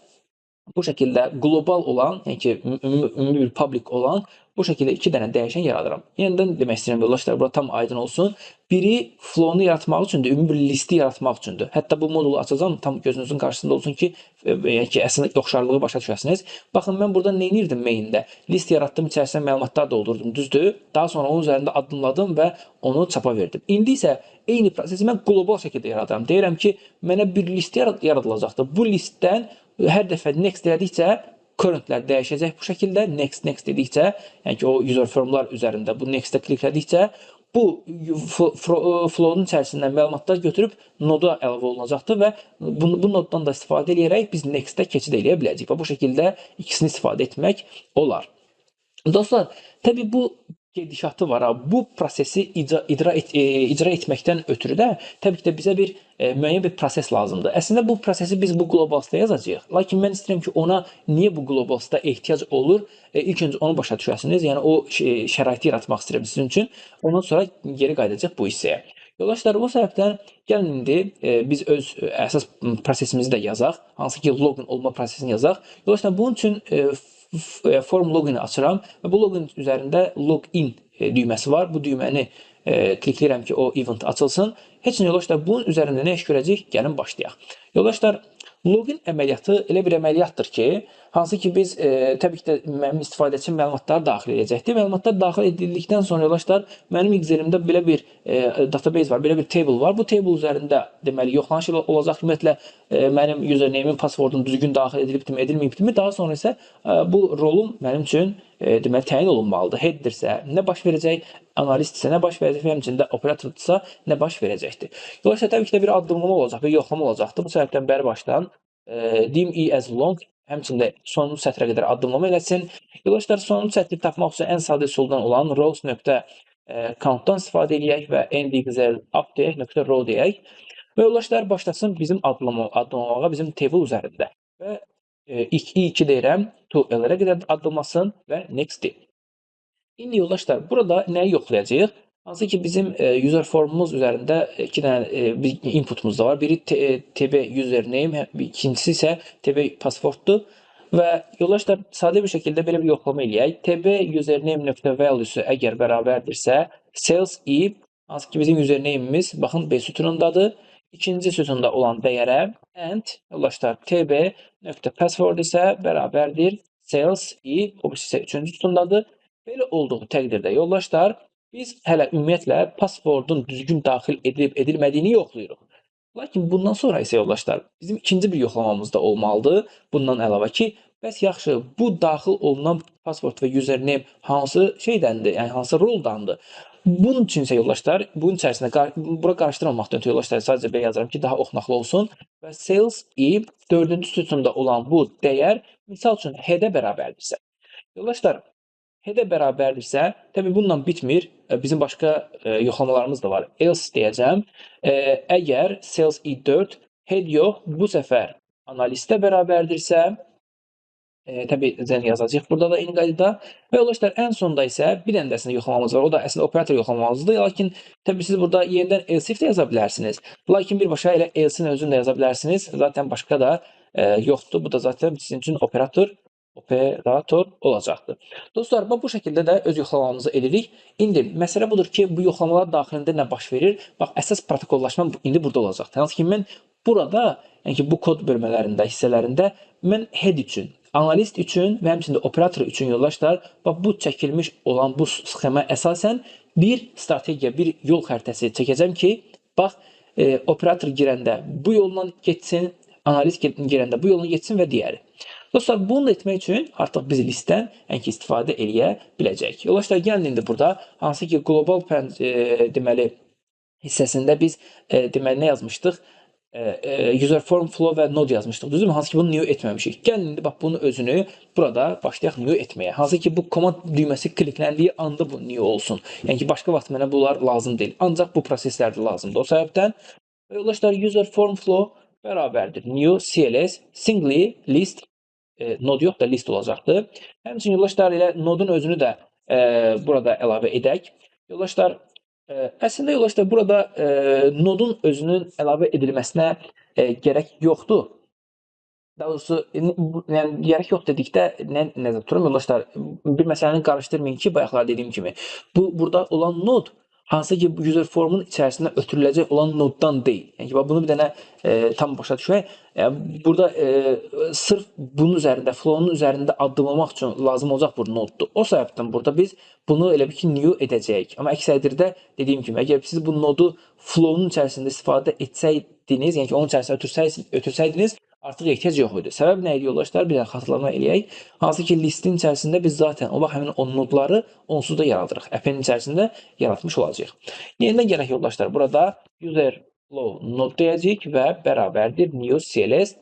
bu şəkildə qlobal olan, yəni ki, ümumi bir public olan bu şəkildə iki dənə dəyişən yaradıram. Yenidən demək istəyirəm yoldaşlar, bura tam aydın olsun. Biri flow-nu yaratmaq üçündür, ümumi bir listi yaratmaq üçündür. Hətta bu modulu açacağam, tam gözünüzün qarşısında olsun ki, yəni ki, əslində oxşarlığı başa düşəsiniz. Baxın, mən burada nə edirdim main-də? List yaratdım, içərisinə məlumatlar doldurdum, düzdür? Daha sonra onun üzərində addımladım və onu çapa verdim. İndi isə eyni prosesi mən qlobal şəkildə yaradıram. Deyirəm ki, mənə bir list yaradılacaqdır. Bu listdən hər dəfə next elədikcə currentlər dəyişəcək bu şəkildə. Next dedikcə, yəni ki, o user formlar üzərində bu next-ə kliklədikcə bu flow-nun içərisindən məlumatlar götürüb noda əlavə olunacaqdır və bu noddan da istifadə edərək biz next-ə keçid eləyə biləcəyik və bu şəkildə ikisini istifadə etmək olar. Dostlar, təbii bu gedişatı var. Bu prosesi icra etməkdən ötürü də təbii ki də bizə bir müəyyən bir proses lazımdır. Əslində bu prosesi biz bu globalsda yazacağıq. Lakin mən istəyirəm ki, ona niyə bu globalsda ehtiyac olur? İlk öncə onu başa düşəsiniz. Yəni o şəraiti yaratmaq istəyirəm sizin üçün. Ondan sonra geri qayıdacaq bu hissəyə. Yoldaşlar, bu səbəbdən gəlin indi biz öz əsas prosesimizi də yazaq. Hansı ki, login olma prosesini yazaq. Yoldaşlar, bunun üçün form login açıram və bu login üzərində login düyməsi var. Bu düyməni klikləyirəm ki, o event açılsın. Heç nə yoldaşlar, bunun üzərində nə iş görəcəyik? Gəlin başlayaq. Yoldaşlar, login əməliyyatı elə bir əməliyyatdır ki, hansı ki biz təbii ki də mənim istifadəçi məlumatları daxil edəcəkdir. Məlumatlar daxil edildikdən sonra yoldaşlar, mənim Excelimdə belə bir database var, belə bir table var. Bu table üzərində deməli yoxlanış olacaq. Ümumiyyətlə mənim username-im, passwordum düzgün daxil edilibdimi, edilməyibdimi? Daha sonra isə bu rolum mənim üçün deməli təyin olunmalıdır. Headersə nə baş verəcək? Analistsə nə baş verəcək və həmçində operatordursa nə baş verəcəkdir. Dolayısıyla təbii ki də bir addımlama olacaq, bir yoxlama olacaqdır. Bu səbəbdən bəri başdan dim e as long həmçində sonuncu sətrə qədər addımlama eləsin. Yoldaşlar, sonuncu sətri tapmaq üçün ən sadə üsuldan olan rows.countdan istifadə edək və endexl update.row deyək. Və yoldaşlar, başlasın bizim addımlamağa bizim table üzərində. Və i2 deyirəm, to l-lərə qədər addımlasın və next deyil. İndi yoldaşlar, burada nəyi yoxlayacağıq? Hansı ki bizim user formumuz üzərində iki dənə bir inputumuz da var. Biri tb username, ikincisi isə tb passworddur. Və yoldaşlar, sadə bir şəkildə belə bir yoxlama eləyək. tb username.value'su əgər bərabərdirsə, sales i, hansı ki bizim username'imiz, baxın, B sütunundadır. İkinci sütunda olan dəyərə and, yoldaşlar, tb.password isə bərabərdir sales i, o isə üçüncü sütundadır. Belə olduğu təqdirdə yoldaşlar, biz hələ ümumiyyətlə passwordun düzgün daxil edilib edilmədiyini yoxlayırıq. Lakin bundan sonra isə yoldaşlar, bizim ikinci bir yoxlamamız da olmalıdır. Bundan əlavə ki, bəs yaxşı, bu daxil olunan password və username hansı şeydəndir, yəni hansı roldandır? Bunun üçün isə yoldaşlar, bunun içərisində bura qarışdırmamakdan ötürü yoldaşlar, sadəcə belə yazıram ki, daha oxunaqlı olsun. Və sales i dördüncü sütunda olan bu dəyər, misal üçün head-ə bərabərdirsə. Yoldaşlar, head-ə bərabərdirsə, təbii bununla bitmir. Bizim başqa yoxlamalarımız da var. Else deyəcəm. Əgər sales i4 head yox, bu səfər analistə bərabərdirsə, Təbii yazacağıq burada da eyni qaydada və yoldaşlar ən sonda isə bir dənə də əslində yoxlamamız var. O da əslində operator yoxlamamızdır. Lakin təbii siz burada yenidən else if də yaza bilərsiniz. Lakin birbaşa elə else-in özünü də yaza bilərsiniz. Zaten başqa da yoxdur. Bu da zaten sizin üçün operator olacaqdır. Dostlar, bu şəkildə də öz yoxlamamızı edirik. İndi məsələ budur ki, bu yoxlamalar daxilində nə baş verir? Bax, əsas protokollaşma indi burada olacaqdır. Hansı ki, mən burada, yəni ki, bu kod bölmələrində, hissələrində mən head üçün, analist üçün və həmçində operator üçün yoldaşlar, bax, bu çəkilmiş olan bu sxemə əsasən bir strategiya, bir yol xəritəsi çəkəcəm ki, bax, operator girəndə bu yolla getsin, analist girəndə bu yolla getsin və digəri. Dostlar, bunu etmək üçün artıq biz listdən istifadə eləyə biləcəyik. Yoldaşlar, gəlin indi burada hansı ki qlobal deməli hissəsində biz deməli nə yazmışdıq? User form flow və node yazmışdıq. Düzdürmü? Hansı ki bunu new etməmişik. Gəlin indi bax bunu özünü burada başlayaq new etməyə. Hansı ki bu command düyməsi klikləndiyi anda bu new olsun. Yəni ki başqa vaxt mənə bunlar lazım deyil. Ancaq bu proseslərdə lazımdır. O səbəbdən yoldaşlar user form flow bərabərdir new cls singly list node yox da list olacaqdır. Həmçinin yoldaşlar elə nodun özünü də burada əlavə edək. Yoldaşlar, əslində yoldaşlar burada nodun özünün əlavə edilməsinə gərək yoxdur. Daha doğrusu, yəni gərək yox dedikdə nə nəzərdə tuturam yoldaşlar? Bir məsələni qarışdırmayın ki, bayaqlar dediyim kimi. Burada olan nod hansı ki user formun içərisində ötürüləcək olan noddan deyil. Yəni ki, bunu bir dənə tam başa düşək. Burada sırf bunun üzərində, flow'un üzərində addımlamaq üçün lazım olacaq bir noddur. O səbəbdən burada biz bunu elə bir ki new edəcəyik. Amma əks təqdirdə dediyim kimi, əgər siz bu nodu flow'un içərisində istifadə etsəydiniz, yəni ki onun içərisində ötürsəydiniz, artıq ehtiyac yox idi. Səbəb nə idi yoldaşlar? Bir dənə xatırlama eləyək. Hansı ki listin içərisində biz zaten həmin o nodları onsuz da yaradırıq. App'in içərisində yaratmış olacağıq. Yenidən gələk yoldaşlar. Burada user flow node deyəcəyik və bərabərdir new cls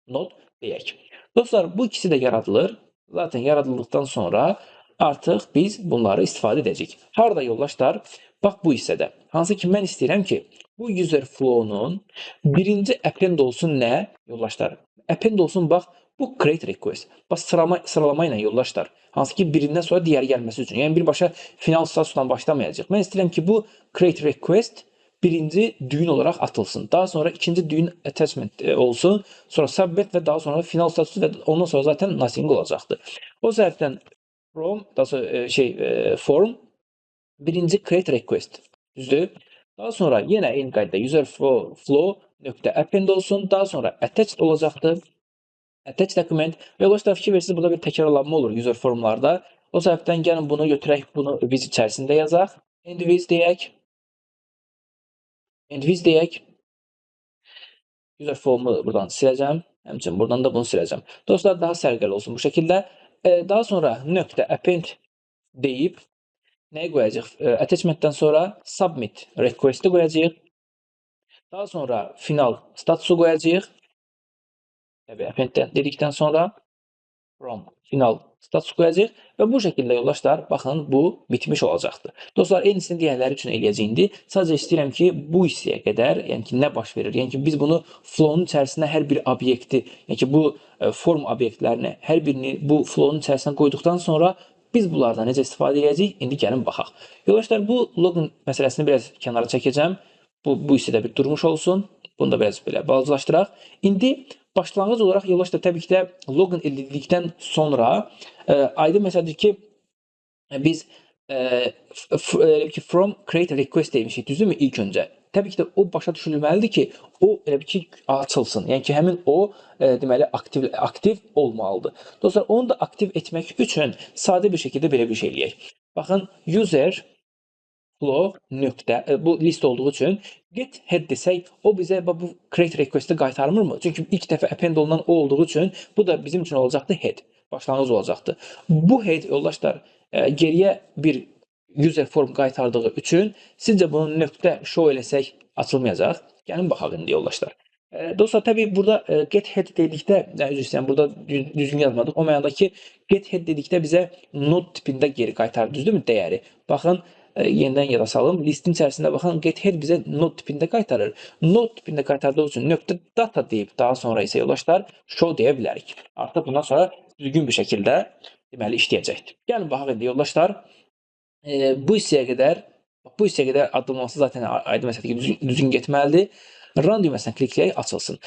node deyək. Dostlar, bu ikisi də yaradılır. Zaten yaradıldıqdan sonra artıq biz bunları istifadə edəcəyik. Harada yoldaşlar? Bax bu hissədə. Hansı ki mən istəyirəm ki bu user flow'nun birinci append olsun nə? Yoldaşlar, append olsun bax bu create request. Bax sıralama ilə yoldaşlar. Hansı ki birindən sonra digəri gəlməsi üçün. Yəni birbaşa final statusdan başlamayacaq. Mən istəyirəm ki bu create request birinci düyün olaraq atılsın. Daha sonra ikinci düyün attachment olsun. Sonra submit və daha sonra final statusu və ondan sonra zaten nothing olacaqdır. O səbəbdən form birinci create request. Düzdür? Daha sonra yenə eyni qaydada user flow nöqtə append olsun. Daha sonra attached olacaqdır. Attach document. Və yoldaşlar fikir verirsiniz, burada bir təkrarlanma olur user formlarda. O səbəbdən gəlin bunu götürək, bunu viz içərisində yazaq. End viz deyək. End viz deyək. User formu buradan siləcəm. Həmçinin buradan da bunu siləcəm. Dostlar, daha sərgəli olsun bu şəkildə. Daha sonra nöqtə append deyib nəyi qoyacaq? Attachmentdən sonra submit request'i qoyacaq. Daha sonra final statusu qoyacaq. Təbii appenddən dedikdən sonra from final status qoyacaq və bu şəkildə yoldaşlar, baxın, bu bitmiş olacaqdır. Dostlar, eynisini digərləri üçün eləyəcək indi. Sadəcə istəyirəm ki, bu hissəyə qədər, yəni ki, nə baş verir? Yəni ki, biz bunu flow'un içərisində hər bir obyekti, yəni ki, bu form obyektlərini hər birini bu flow'un içərisinə qoyduqdan sonra biz bunlardan necə istifadə edəcəyik? İndi gəlin baxaq. Yoldaşlar, bu login məsələsini biraz kənara çəkəcəm. Bu hissədə bir durmuş olsun. Bunu da biraz belə balacalaşdıraq. İndi başlanğıc olaraq yoldaşlar təbii ki də login edildikdən sonra aydın məsələdir ki biz from create request demişik, düzdürmü ilk öncə? Təbii ki də o başa düşülməlidir ki, o elə bir ki açılsın. Yəni ki, həmin o deməli aktiv olmalıdır. Dostlar, onu da aktiv etmək üçün sadə bir şəkildə belə bir şey eləyək. Baxın, user flow nöqtə, bu list olduğu üçün get head desək, o bizə bu create request'i qaytarmırmı? Çünki ilk dəfə append olunan o olduğu üçün bu da bizim üçün olacaqdı head. Başlanğıc olacaqdı. Bu head yoldaşlar geriyə bir user form qaytardığı üçün sizcə bunu nöqtə show eləsək açılmayacaq. Gəlin baxaq indi yoldaşlar. Dostlar, təbii burada get head dedikdə, üzr istəyirəm, burada düzgün yazmadıq. O mənada ki, get head dedikdə bizə node tipində geri qaytarır, düzdürmü dəyəri? Baxın, yenidən yada salım. Listin içərisində baxın, get head bizə node tipində qaytarır. Node tipində qaytardığı üçün nöqtə data deyib, daha sonra isə yoldaşlar show deyə bilərik. Artıq bundan sonra düzgün bir şəkildə deməli işləyəcəkdir. Gəlin baxaq indi yoldaşlar. Bu hissəyə qədər addımlaması zaten aydın məsələdir ki, düzgün getməlidir. Run düyməsinə klikləyək, açılsın.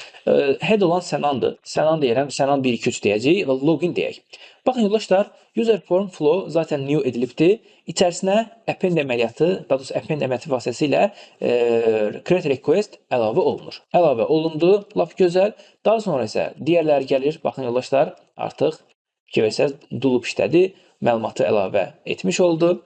Head olan Sənandır. Sənan deyirəm, Sənan 1 2 3 deyəcəyik və login deyək. Baxın yoldaşlar, user form flow zaten new edilibdir. İçərisinə append əməliyyatı, daha doğrusu append əməliyyatı vasitəsilə create request əlavə olunur. Əlavə olundu, lap gözəl. Daha sonra isə digərləri gəlir. Baxın yoldaşlar, artıq fikir versəz, dulub işlədi, məlumatı əlavə etmiş oldu.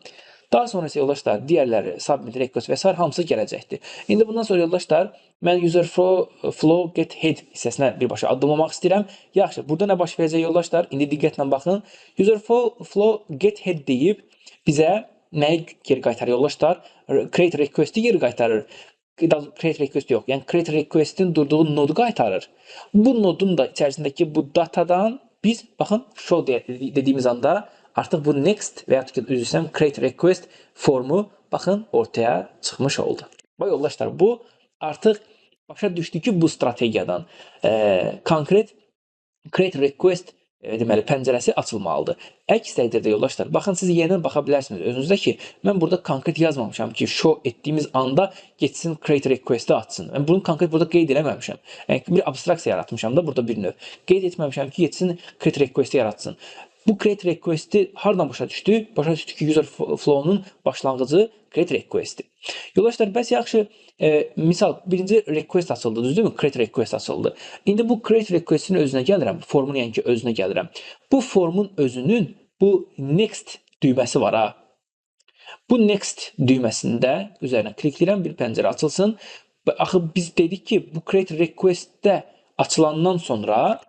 Daha sonra isə yoldaşlar, digərləri submit request və s. hamısı gələcəkdir. İndi bundan sonra yoldaşlar, mən user flow get head hissəsinə birbaşa addımlamaq istəyirəm. Yaxşı, burada nə baş verəcək yoldaşlar? İndi diqqətlə baxın. User flow get head deyib bizə nəyi geri qaytarır yoldaşlar? Create request'i geri qaytarır. Create request yox, yəni create request'in durduğu nodu qaytarır. Bu nodun da içərisindəki bu datadan biz, baxın, show dediyimiz anda artıq bu next və ya üzr istəyirəm, create request formu baxın ortaya çıxmış oldu. Bax yoldaşlar, bu artıq başa düşdü ki, bu strategiyadan konkret create request deməli pəncərəsi açılmalıdır. Əks təqdirdə yoldaşlar, baxın siz yenidən baxa bilərsiniz özünüzdə ki, mən burada konkret yazmamışam ki, show etdiyimiz anda getsin create request-i açsın. Mən bunu konkret burada qeyd eləməmişəm. Yəni bir abstraksiya yaratmışam da burada bir növ. Qeyd etməmişəm ki, getsin create request-i yaratsın. Bu create request'i hardan başa düşdü? Başa düşdü ki, user flow-nun başlanğıcı create request-i. Yoldaşlar, bəs yaxşı, misal birinci request açıldı, düzdürmü? Create request açıldı. İndi bu create request-in özünə gəlirəm, formun yəni ki, özünə gəlirəm. Bu formun özünün bu next düyməsi var ha. Bu next düyməsində üzərinə klikləyirəm, bir pəncərə açılsın. Axı biz dedik ki, bu create request-də açılandan sonra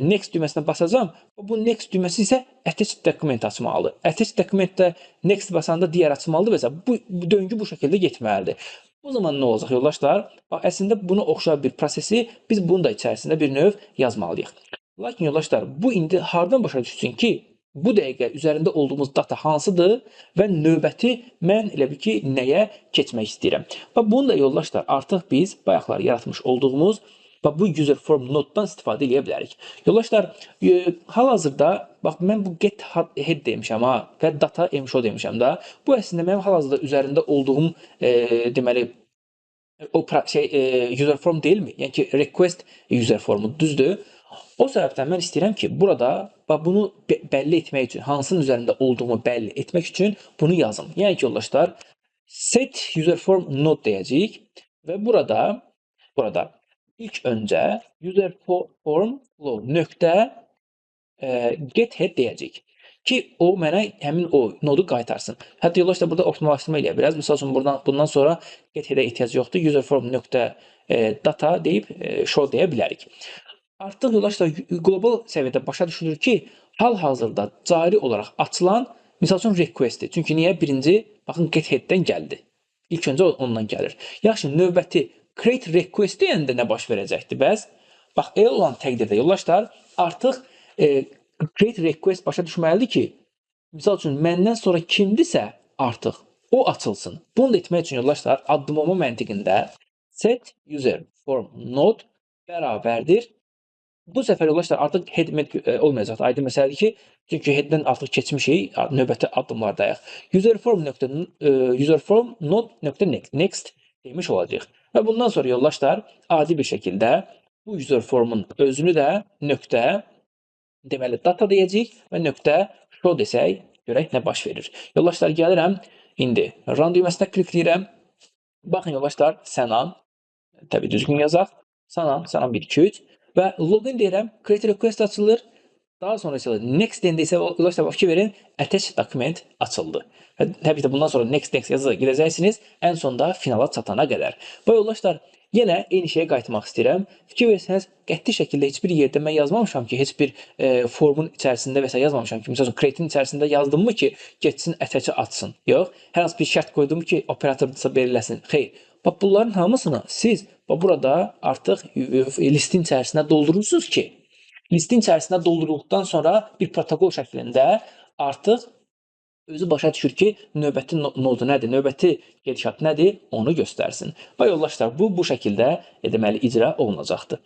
next düyməsinə basacağam. Bu next düyməsi isə attach document açmalıdır. Attach documentdə next basanda digər açmalıdır və bu döngü bu şəkildə getməlidir. O zaman nə olacaq yoldaşlar? Bax, əslində buna oxşar bir prosesi biz bunu da içərisində bir növ yazmalıyıq. Lakin yoldaşlar, bu indi hardan başa düşsün ki, bu dəqiqə üzərində olduğumuz data hansıdır və növbəti mən elə bil ki, nəyə keçmək istəyirəm. Bax, bunu da yoldaşlar, artıq biz bayaqlar yaratmış olduğumuz bu user form node-dan istifadə edə bilərik. Yoldaşlar, hal-hazırda, bax, mən bu get head demişəm ha, və data show demişəm da. Bu əslində mənim hal-hazırda üzərində olduğum, deməli, user form deyilmi? Yəni ki, request user formu, düzdür? O səbəbdən mən istəyirəm ki, burada bunu bəlli etmək üçün, hansının üzərində olduğumu bəlli etmək üçün bunu yazım. Yəni ki, yoldaşlar, set user form node deyəcəyik və burada İlk öncə user form flow nöqtə get head deyəcək ki, o mənə həmin o nodu qaytarsın. Hətta yoldaşlar, burada optimallaşdırma eləyə biləriz. Misal üçün, bundan sonra get head-ə ehtiyac yoxdur. User form nöqtə data deyib show deyə bilərik. Artıq yoldaşlar, qlobal səviyyədə başa düşülür ki, hal-hazırda cari olaraq açılan misal üçün request-dir. Çünki niyə? Birinci, baxın, get head-dən gəldi. İlk öncə ondan gəlir. Yaxşı, növbəti create request deyəndə nə baş verəcəkdir bəs? Bax, elə olan təqdirdə yoldaşlar, artıq create request başa düşməlidir ki, misal üçün, məndən sonra kimdirsə artıq o açılsın. Bunu da etmək üçün yoldaşlar, addımlama məntiqində set user form node bərabərdir. Bu səfər yoldaşlar, artıq head olmayacaq. Aydın məsələdir ki, çünki headdən artıq keçmişik, növbəti addımlardayıq. User form node.next demiş olacaq. Və bundan sonra yoldaşlar, adi bir şəkildə bu user formun özünü də nöqtə, deməli data deyəcəyik və nöqtə show desək, görək nə baş verir. Yoldaşlar, gəlirəm, indi run düyməsinə klikləyirəm. Baxın yoldaşlar, Sənan, təbii düzgün yazaq, Sənan 1 2 3 və login deyirəm, create request açılır. Daha sonra isə next deyəndə isə yoldaşlar, fikir verin, attach document açıldı. Və təbii ki, bundan sonra next yazıda gedəcəksiniz, ən sonda finala çatana qədər. Və yoldaşlar, yenə eyni şeyə qayıtmaq istəyirəm. Fikir versəniz, qəti şəkildə heç bir yerdə mən yazmamışam ki, heç bir formun içərisində və s. yazmamışam ki, məsələn, create-in içərisində yazdımmı ki, getsin attach-ı açsın. Yox, hər hansı bir şərt qoydum ki, operatorda belirləsin. Xeyr. Bax, bunların hamısını siz burada artıq listin içərisinə doldurursunuz ki, listin içərisinə doldurduqdan sonra bir protokol şəklində artıq özü başa düşür ki, növbəti nodu nədir, növbəti gedişat nədir, onu göstərsin. Və yoldaşlar, bu şəkildə deməli icra olunacaqdır.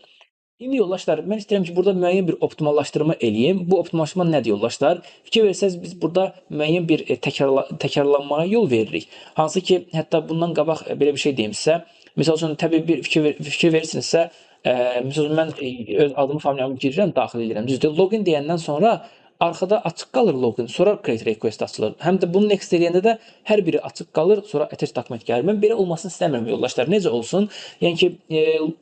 İndi yoldaşlar, mən istəyirəm ki, burada müəyyən bir optimallaşdırma eləyim. Bu optimallaşdırma nədir yoldaşlar? Fikir versəz biz burada müəyyən bir təkrarlanmaya yol veririk. Hansı ki, hətta bundan qabaq belə bir şey deyim sizə. Məsəl üçün təbii bir fikir verirsinizsə, məsəl üçün mən öz adımı, familiyamı girirəm, daxil edirəm. Düzdür? Login deyəndən sonra arxada açıq qalır login, sonra create request açılır. Həm də bunu next eləyəndə də hər biri açıq qalır, sonra attach document gəlir. Mən belə olmasını istəmirəm yoldaşlar. Necə olsun? Yəni ki,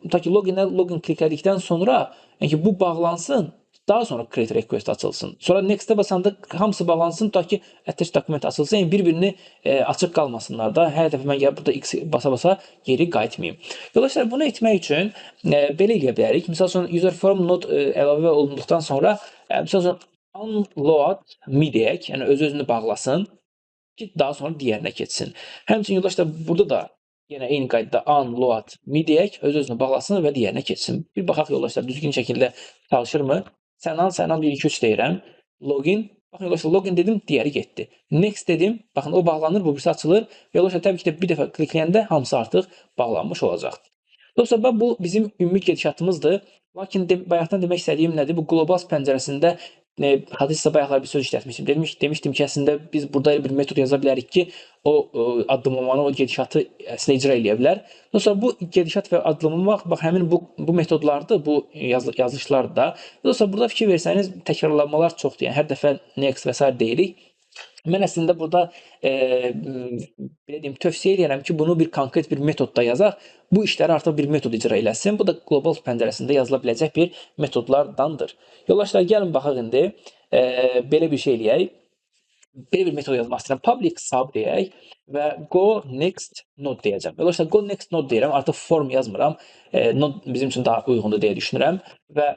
ta ki login kliklədikdən sonra, yəni ki, bu bağlansın, daha sonra create request açılsın. Sonra next-ə basanda hamısı bağlansın, ta ki attach document açılsın. Yəni bir-birini açıq qalmasınlar da. Hər dəfə mən gəlib burada X basa-basa geri qayıtmayım. Yoldaşlar, bunu etmək üçün belə eləyə bilərik. Məsəl üçün user form node əlavə olunduqdan sonra, məsəl üçün unload me deyək, yəni öz-özünü bağlasın ki, daha sonra digərinə keçsin. Həmçinin yoldaşlar, burada da yenə eyni qaydada unload me deyək, öz-özünü bağlasın və digərinə keçsin. Bir baxaq yoldaşlar, düzgün şəkildə çalışırmı? Sənan 1 2 3 deyirəm. Login. Baxın yoldaşlar, login dedim, digəri getdi. Next dedim, baxın o bağlanır, bu birisi açılır. Yoldaşlar, təbii ki də bir dəfə klikləyəndə hamısı artıq bağlanmış olacaqdır. Dostlar, bu bizim ümumi gedişatımızdır. Lakin bayaqdan demək istədiyim nədir? Bu Globals pəncərəsində hadisəsə bayaqlar bir söz işlətmişdim. Demişdim ki, əslində biz burada bir metod yaza bilərik ki, o addımlamanı, o gedişatı əslində icra eləyə bilər. Dostlar, bu gedişat və addımlamaq, bax həmin bu metodlardır, bu yazılışlardır da. Dostlar, burada fikir versəniz, təkrarlanmalar çoxdur. Yəni hər dəfə next və s. deyirik. Mən əslində burada belə deyim, tövsiyə edirəm ki, bunu bir konkret bir metodda yazaq. Bu işləri artıq bir metod icra eləsin. Bu da Globals pəncərəsində yazıla biləcək bir metodlardandır. Yoldaşlar, gəlin baxaq indi belə bir şey eləyək. Belə bir metod yazmaq istəyirəm. Public sub deyək və go next node deyəcəm. Yoldaşlar, go next node deyirəm. Artıq form yazmıram. Node bizim üçün daha uyğundur deyə düşünürəm və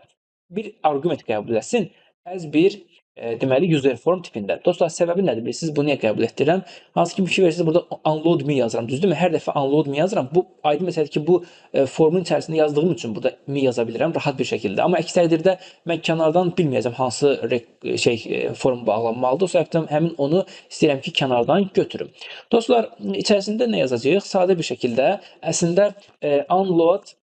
bir arqument qəbul etsin as bir deməli user form tipində. Dostlar, səbəbi nədir? Bilirsiniz, bunu niyə qəbul etdirirəm? Hansı ki, fikir verirsiniz, burada unload me yazıram, düzdürmü? Hər dəfə unload me yazıram. Bu aydın məsələdir ki, bu formun içərisində yazdığım üçün burada me yaza bilirəm rahat bir şəkildə. Amma əks təqdirdə mən kənardan bilməyəcəm hansı form bağlanmalıdır. O səbəbdən həmin onu istəyirəm ki, kənardan götürüm. Dostlar, içərisində nə yazacağıq? Sadə bir şəkildə əslində unload,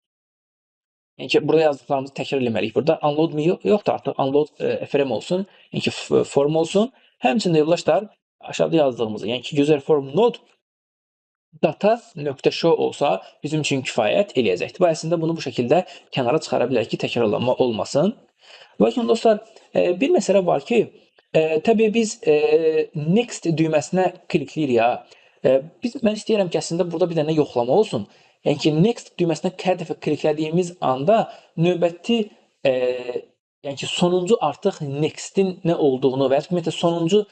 yəni ki, burada yazdıqlarımızı təkrar eləməliyik. Burada unload me yoxdur, artıq unload frm olsun, yəni ki, form olsun. Həmçində yoldaşlar, aşağıda yazdığımızı, yəni ki, user form node data.show olsa bizim üçün kifayət eləyəcəkdir. Bu əslində bunu bu şəkildə kənara çıxara bilərik ki, təkrarlanma olmasın. Lakin dostlar, bir məsələ var ki, təbii biz next düyməsinə klikləyirik ya. Mən istəyirəm ki, əslində burada bir dənə yoxlama olsun. Yəni ki, next düyməsinə hər dəfə kliklədiyimiz anda növbəti, yəni ki, sonuncu artıq next-in nə olduğunu və ya ümumiyyətlə sonuncu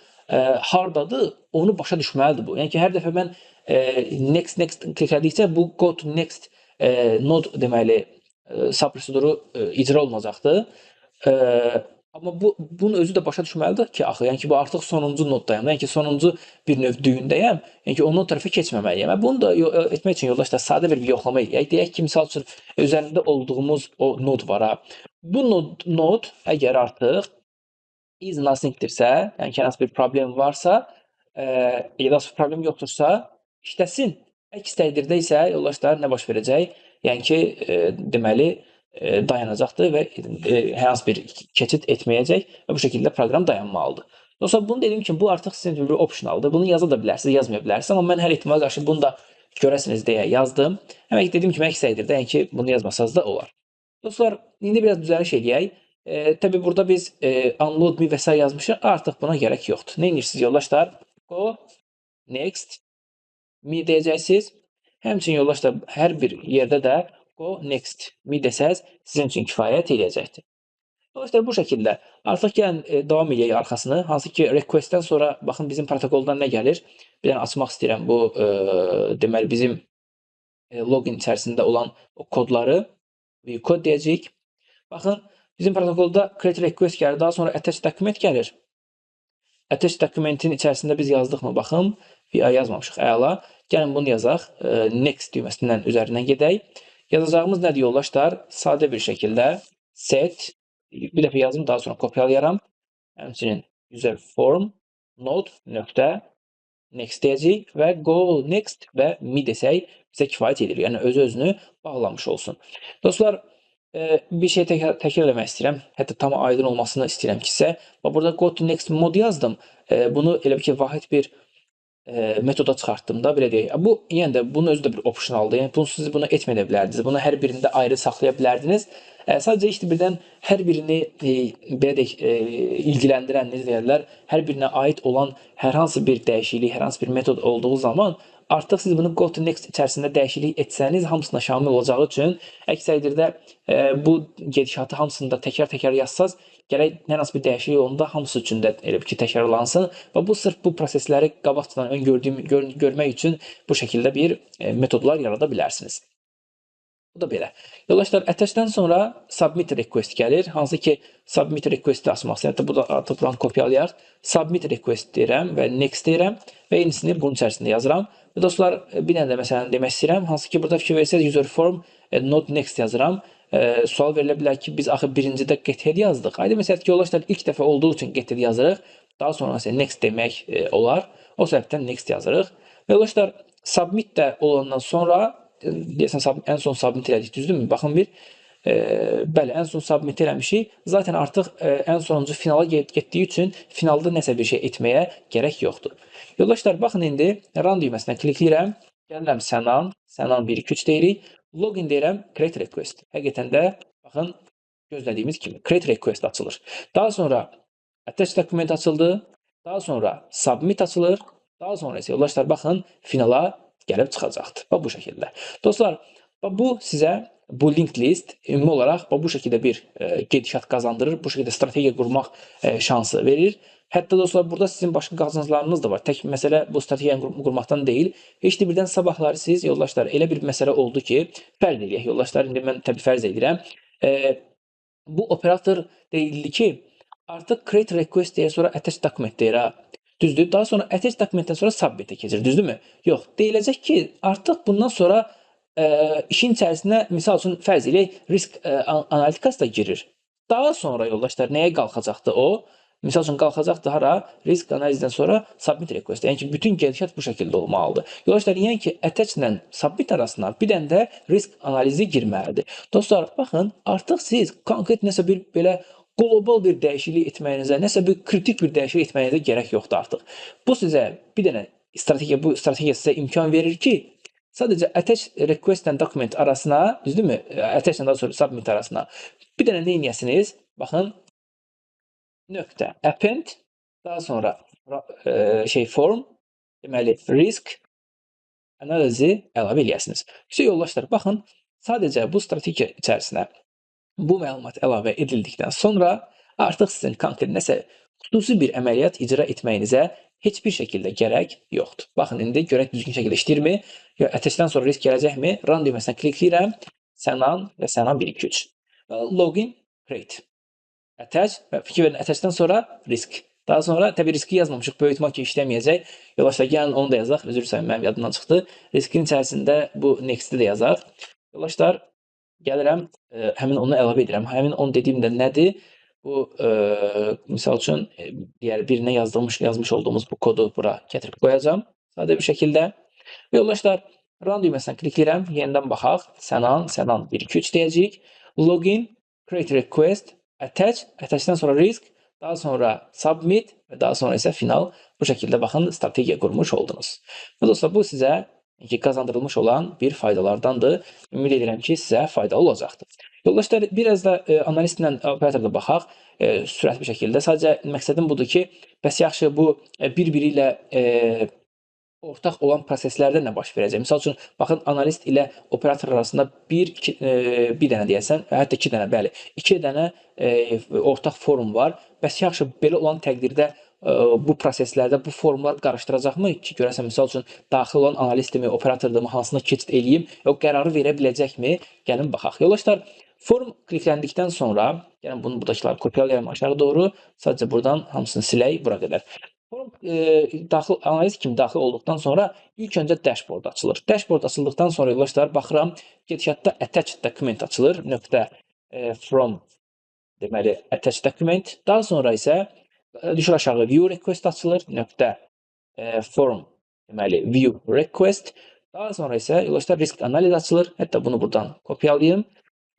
hardadır, onu başa düşməlidir bu. Yəni ki, hər dəfə mən next kliklədikcə bu go to next node deməli subproseduru icra olunacaqdır. Amma bunun özü də başa düşməlidir ki, axı, yəni ki, bu artıq sonuncu noddayım, yəni ki, sonuncu bir növ düyündəyəm, yəni ki, onun tərəfə keçməməliyəm. Bunu da etmək üçün yoldaşlar sadə bir yoxlama eləyək. Deyək ki, misal üçün üzərində olduğumuz o nod var ha. Bu nod əgər artıq is nothingdirsə, yəni ki, hansı bir problem varsa, ya da problem yoxdursa, işləsin. Əks təqdirdə isə yoldaşlar nə baş verəcək? Yəni ki, deməli dayanacaqdır və hər hansı bir keçid etməyəcək və bu şəkildə proqram dayanmalıdır. Dostlar, bunu dediyim kimi, bu artıq sizin üçün bir optionaldır. Bunu yaza da bilərsiniz, yazmaya bilərsiniz, amma mən hər ehtimala qarşı bunu da görəsiniz deyə yazdım. Həmən ki, dediyim kimi, əks təqdirdə, yəni ki, bunu yazmasanız da olar. Dostlar, indi biraz düzəliş eləyək. Təbii burada biz unload me və s. yazmışıq, artıq buna gərək yoxdur. Nə edirsiniz yoldaşlar? Go next me deyəcəksiniz. Həmçinin yoldaşlar, hər bir yerdə də go next me desəz sizin üçün kifayət eləyəcəkdir. Dolayısıyla bu şəkildə artıq gəlin davam eləyək arxasını. Hansı ki, request-dən sonra baxın bizim protokoldan nə gəlir? Bir dənə açmaq istəyirəm bu deməli bizim login içərisində olan o kodları. Kod deyəcəyik. Baxın, bizim protokolda create request gəlir, daha sonra attach document gəlir. Attach documentin içərisində biz yazdıqmı? Baxın, yazmamışıq. Əla. Gəlin bunu yazaq. Next düyməsindən üzərindən gedək. Yazacağımız nədir yoldaşlar? Sadə bir şəkildə set, bir dəfə yazım, daha sonra kopyalayaram. Həmçinin user form node nöqtə next deyəcəyik və go next və me desək bizə kifayət edir. Yəni öz-özünü bağlamış olsun. Dostlar, Bir şey təkrar eləmək istəyirəm. Hətta tam aydın olmasını istəyirəm ki sizə. Və burada go to next mod yazdım. Bunu elə bil ki vahid bir metoda çıxartdım da, belə deyək. Bu yenə də bunun özü də bir opsionaldır. Yəni siz bunu etməyə də bilərdiniz. Bunu hər birində ayrı saxlaya bilərdiniz. Sadəcə işte birdən hər birini belə deyək, ilgiləndirən, necə deyirlər, hər birinə aid olan hər hansı bir dəyişiklik, hər hansı bir metod olduğu zaman artıq siz bunu go to next içərisində dəyişiklik etsəniz hamısına şamil olacağı üçün əks təqdirdə bu gedişatı hamısında təkrar-təkrar yazsaz, gərək hər hansı bir dəyişiklik olanda hamısı üçün də elə bir ki təkrarlansın və bu sırf bu prosesləri qabaqcadan görmək üçün bu şəkildə bir metodlar yarada bilərsiniz. Bu da belə. Yoldaşlar, attachdən sonra submit request gəlir. Hansı ki submit request-i açmaq istəyirəm. Hətta bu da artıq buranı kopyalayaq. Submit request deyirəm və next deyirəm və yenisini bunun içərisində yazıram. Və dostlar, bir dənə də məsələn demək istəyirəm. Hansı ki burada fikir versəz user form not next yazıram. Sual verilə bilər ki, biz axı birincidə get-head yazdıq. Haydi məsələn ki, yoldaşlar ilk dəfə olduğu üçün get-head yazırıq. Daha sonra məsələn next demək olar. O səbəbdən next yazırıq. Və yoldaşlar, submit də olandan sonra deyəsən ən son submit elədik, düzdürmü? Baxın bir. Bəli, ən son submit eləmişik. Zaten artıq ən sonuncu finala getdiyi üçün finalda nəsə bir şey etməyə gərək yoxdur. Yoldaşlar, baxın indi run düyməsinə klikləyirəm. Gəlirəm Sənan 123 deyirik. Login deyirəm, create request. Həqiqətən də baxın gözlədiyimiz kimi create request açılır. Daha sonra attach document açıldı. Daha sonra submit açılır. Daha sonra isə yoldaşlar baxın finala gəlib çıxacaqdır. Bu şəkildə. Dostlar, bu sizə bu linked list ümumi olaraq bu şəkildə bir gedişat qazandırır. Bu şəkildə strategiya qurmaq şansı verir. Hətta dostlar, burada sizin başqa qazanclarınız da var. Tək məsələ bu strategiyanı qurmaqdan deyil. Heç də birdən sabahları siz yoldaşlar elə bir məsələ oldu ki, fərz eləyək yoldaşlar. İndi mən təbii fərz edirəm. Bu operator deyildi ki, artıq create request deyə sonra attach document deyir ha. Düzdür. Daha sonra attach documentdən sonra submit'e keçir. Düzdürmü? Yox. Deyiləcək ki, artıq bundan sonra işin içərisinə misal üçün fərz eləyək risk analitikası da girir. Daha sonra yoldaşlar nəyə qalxacaqdı o? Misal üçün qalxacaqdı hara? Risk analizdən sonra submit request. Yəni ki, bütün gedişat bu şəkildə olmalıdır. Yoldaşlar, yəni ki, attach ilə submit arasına bir dənə də risk analizi girməlidir. Dostlar, baxın, artıq siz konkret nəsə bir belə qlobal bir dəyişiklik etməyinizə, nəsə bir kritik bir dəyişiklik etməyinizə gərək yoxdur artıq. Bu sizə bir dənə bu strategiya sizə imkan verir ki, sadəcə attach request ilə document arasına, düzdürmü? Attach ilə daha sonra submit arasına bir dənə nə edəsiniz? Baxın, nöqtə append, daha sonra form, deməli risk analizi əlavə eləyəsiniz. Yoldaşlar, baxın, sadəcə bu strategiya içərisinə bu məlumat əlavə edildikdən sonra artıq sizin konkret nəsə xüsusi bir əməliyyat icra etməyinizə heç bir şəkildə gərək yoxdur. Baxın, indi görək düzgün şəkildə işləyirmi? Attachdən sonra risk gələcəkmi? Run düyməsinə klikləyirəm. Sənan və Sənan 123. Login, create. Attach və fikir verin, attachdən sonra risk. Daha sonra təbii riski yazmamışıq, böyük ehtimal ki işləməyəcək. Yoldaşlar, gəlin onu da yazaq. Özür dilərim, mənim yadımdan çıxdı. Riskin içərisində bu next-i də yazaq. Yoldaşlar, gəlirəm, həmin onu əlavə edirəm. Həmin onu dediyim də nədir? Bu, misal üçün, birinə yazmış olduğumuz bu kodu bura gətirib qoyacam. Sadə bir şəkildə. Yoldaşlar, run düyməsinə klikləyirəm. Yenidən baxaq. Sənan 123 deyəcəyik. Login, create request, attachdən sonra risk, daha sonra submit və daha sonra isə final. Bu şəkildə baxın, strategiya qurmuş oldunuz. Və dostlar, bu sizə qazandırılmış olan bir faydalardandır. Ümid edirəm ki, sizə faydalı olacaqdır. Yoldaşlar, biraz da analistlə operatorda baxaq sürətli bir şəkildə. Sadəcə məqsədim budur ki, bəs yaxşı bu bir-biri ilə ortaq olan proseslərdə nə baş verəcək? Misal üçün, baxın, analist ilə operator arasında bir dənə deyəsən, hətta iki dənə, bəli, iki dənə ortaq forum var. Bəs yaxşı, belə olan təqdirdə bu proseslərdə bu formlar qarışdıracaqmı ki, görəsən, misal üçün, daxil olan analistimi, operatordurmu, hansına keçid eləyim, yox, qərarı verə biləcəkmi? Gəlin, baxaq. Yoldaşlar, form klikləndikdən sonra, gəlin, bunu buradakıları kopyalayalım aşağı doğru, sadəcə buradan hamısını silək, bura qədər. Form analiz kimi daxil olduqdan sonra ilk öncə dashboard açılır. Dashboard açıldıqdan sonra yoldaşlar, baxıram, gedişatda attach document açılır, nöqtə from, deməli, attach document. Daha sonra isə düşür aşağı view request açılır, nöqtə form, deməli, view request. Daha sonra isə yoldaşlar risk analiz açılır. Hətta bunu buradan kopyalayayım.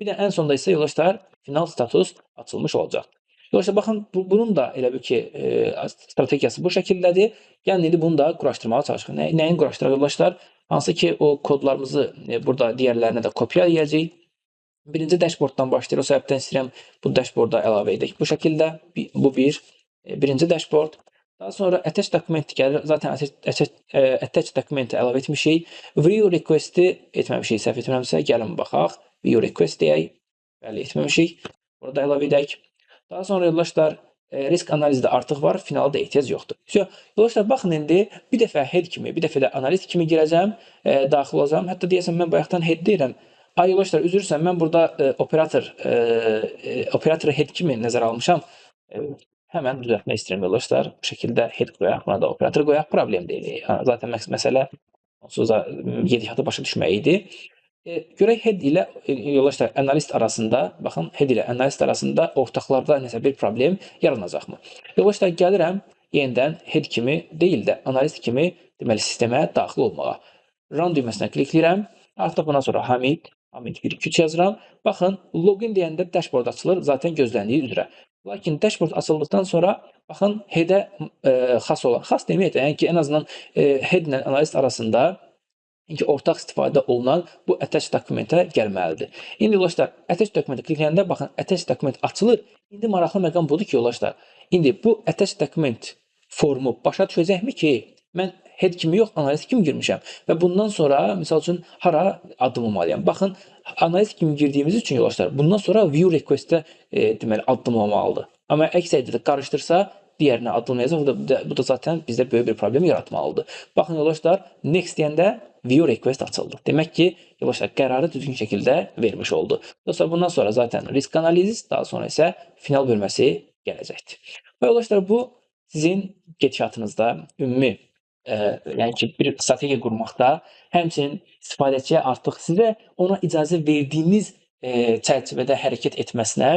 Bir də ən sonda isə yoldaşlar final status açılmış olacaq. Yoldaşlar baxın bunun da elə bil ki strategiyası bu şəkildədir. Gəlin indi bunu da quraşdırmağa çalışaq. Nəyin quraşdıraq yoldaşlar? Hansı ki o kodlarımızı burada digərlərinə də kopya eləyəcəyik. Birinci dashboarddan başlayır. O səbəbdən istəyirəm bu dashboarda əlavə edək. Bu şəkildə bu birinci dashboard. Daha sonra attach document gəlir. Zaten attach document əlavə etmişik. View request-i etməmişik. Səhv etmirəmsə gəlin baxaq. View request deyək. Bəli, etməmişik. Burada əlavə edək. Daha sonra yoldaşlar risk analizdə artıq var, finalda ehtiyac yoxdur. Yoldaşlar baxın indi bir dəfə head kimi, bir dəfə də analist kimi girəcəm, daxil olacağam. Hətta deyəsən mən bayaqdan head deyirəm. Ay yoldaşlar üzrsən mən burada operatoru head kimi nəzərə almışam. Həmən düzəltmək istəyirəm yoldaşlar. Bu şəkildə head qoyaq, buna da operator qoyaq, problem deyil. Zaten məsələ onsuz da gedişatı başa düşmək idi. Görək head ilə yoldaşlar analist arasında, baxın head ilə analist arasında ortaqlarda nəsə bir problem yaranacaqmı? Yoldaşlar gəlirəm yenidən head kimi deyil də analist kimi deməli sistemə daxil olmağa. Run düyməsinə klikləyirəm. Artıq bundan sonra Hamid 1-2-3 yazıram. Baxın login deyəndə dashboard açılır zaten gözləndiyi üzrə. Lakin dashboard açıldıqdan sonra baxın head-ə xas olan, xas deməyək də, yəni ki ən azından head ilə analist arasında ortaq istifadə olunan bu attach dokumentə gəlməlidir. İndi yoldaşlar attach dokumentə klikləyəndə baxın attach dokument açılır. İndi maraqlı məqam budur ki yoldaşlar. İndi bu attach dokument formu başa düşəcəkmi ki mən head kimi yox analist kimi girmişəm və bundan sonra misal üçün hara addımlamalıyam. Baxın analist kimi girdiyimiz üçün yoldaşlar bundan sonra view request-ə deməli addımlamalıdır. Amma əks halda qarışdırsa digərinə addımlayacaq. Bu da zaten bizdə böyük bir problem yaratmalıdır. Baxın yoldaşlar next deyəndə view request açıldı. Demək ki, yoldaşlar qərarı düzgün şəkildə vermiş oldu. Dostlar bundan sonra zaten risk analiz, daha sonra isə final bölməsi gələcəkdir. Və yoldaşlar bu sizin gedişatınızda ümumi yəni ki bir strategiya qurmaqda, həmçinin istifadəçiyə artıq sizə ona icazə verdiyiniz çərçivədə hərəkət etməsinə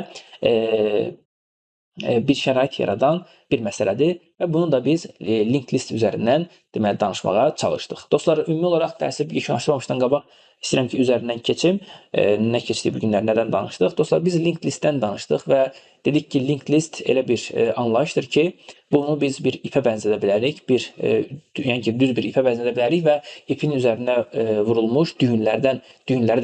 bir şərait yaradan bir məsələdir və bunu da biz link list üzərindən deməli danışmağa çalışdıq. Dostlar, ümumi olaraq dərsi yekunlaşdırmamışdan qabaq istəyirəm ki, üzərindən keçim. Nə keçdi bu günlər, nədən danışdıq? Dostlar, biz link listdən danışdıq və dedik ki, link list elə bir anlayışdır ki, bunu biz bir ipə bənzədə bilərik, yəni ki, düz bir ipə bənzədə bilərik və ipin üzərinə vurulmuş düyünləri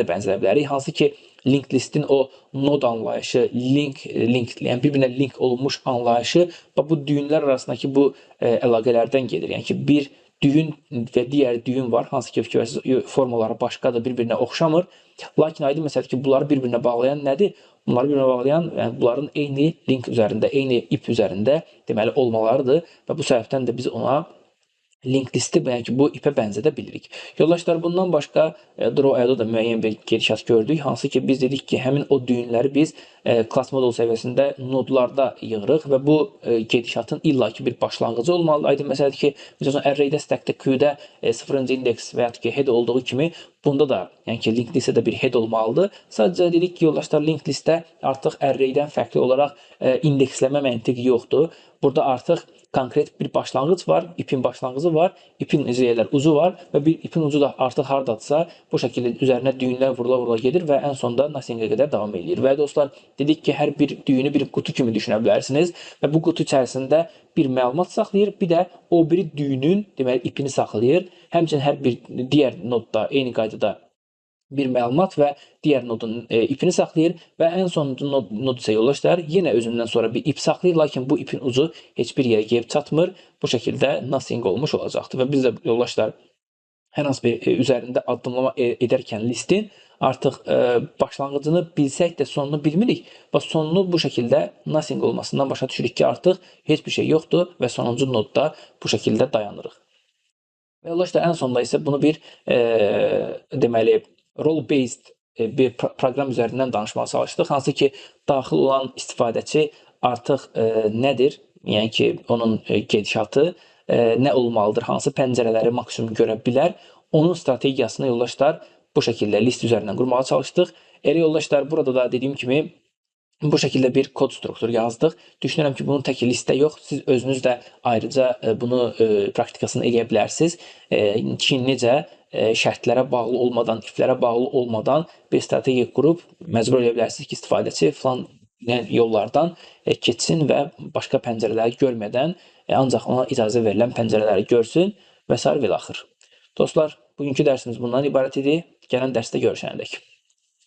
də bənzədə bilərik. Hansı ki, link listin o nod anlayışı, yəni bir-birinə link olunmuş anlayışı bu düyünlər arasındakı bu əlaqələrdən gedir. Yəni ki, bir düyün və digər düyün var, hansı ki, formaları başqadır, bir-birinə oxşamır. Lakin aydın məsələdir ki, bunları bir-birinə bağlayan nədir? Bunları bir-birinə bağlayan, yəni bunların eyni link üzərində, eyni ip üzərində deməli olmalarıdır və bu səbəbdən də biz ona link listi yəni ki, bu ipə bənzədə bilirik. Yoldaşlar, bundan başqa Draw.io-da da müəyyən bir gedişat gördük. Hansı ki, biz dedik ki, həmin o düyünləri biz class model səviyyəsində nodlarda yığırıq və bu gedişatın illaki bir başlanğıcı olmalıdır. Aydın məsələdir ki, məsələn, array-də, stack-də, queue-də 0-cı indeks və ya ki, head olduğu kimi bunda da, yəni ki, link listədə bir head olmalıdır. Sadəcə dedik ki, yoldaşlar, link listə artıq array-dən fərqli olaraq indeksləmə məntiqi yoxdur. Burada artıq konkret bir başlanğıc var, ipin başlanğıcı var, ipin ucu var və bir ipin ucu da artıq hardadsa bu şəkildə üzərinə düyünlər vurula-vurula gedir və ən sonda nothing-ə qədər davam edir. Və dostlar, dedik ki, hər bir düyünü bir qutu kimi düşünə bilərsiniz və bu qutu içərisində bir məlumat saxlayır, bir də o biri düyünün deməli ipini saxlayır. Həmçinin hər bir digər nodda eyni qaydada bir məlumat və digər nodun ipini saxlayır və ən sonuncu nod isə yoldaşlar yenə özündən sonra bir ip saxlayır, lakin bu ipin ucu heç bir yerə gəlib çatmır. Bu şəkildə nothing olmuş olacaqdır və biz də yoldaşlar hər hansı bir üzərində addımlama edərkən listin artıq başlanğıcını bilsək də sonunu bilmirik və sonunu bu şəkildə nothing olmasından başa düşürük ki, artıq heç bir şey yoxdur və sonuncu nodda bu şəkildə dayanırıq. Və yoldaşlar, ən sonunda isə bunu bir deməli role-based bir proqram üzərindən danışmağa çalışdıq. Hansı ki, daxil olan istifadəçi artıq nədir? Yəni ki, onun gedişatı nə olmalıdır? Hansı pəncərələri maksimum görə bilər? Onun strategiyasını yoldaşlar bu şəkildə list üzərindən qurmağa çalışdıq. Elə yoldaşlar, burada da dediyim kimi bu şəkildə bir kod strukturu yazdıq. Düşünürəm ki, bunun tək listə yox, siz özünüz də ayrıca bunu praktikasını eləyə bilərsiniz ki, necə şərtlərə bağlı olmadan, iflərə bağlı olmadan bir strategiya qurub məcbur eləyə bilərsiniz ki, istifadəçi filan yollardan keçsin və başqa pəncərələri görmədən ancaq ona icazə verilən pəncərələri görsün və sair və ilaxır. Dostlar, bugünkü dərsimiz bundan ibarət idi. Gələn dərsdə görüşənədək.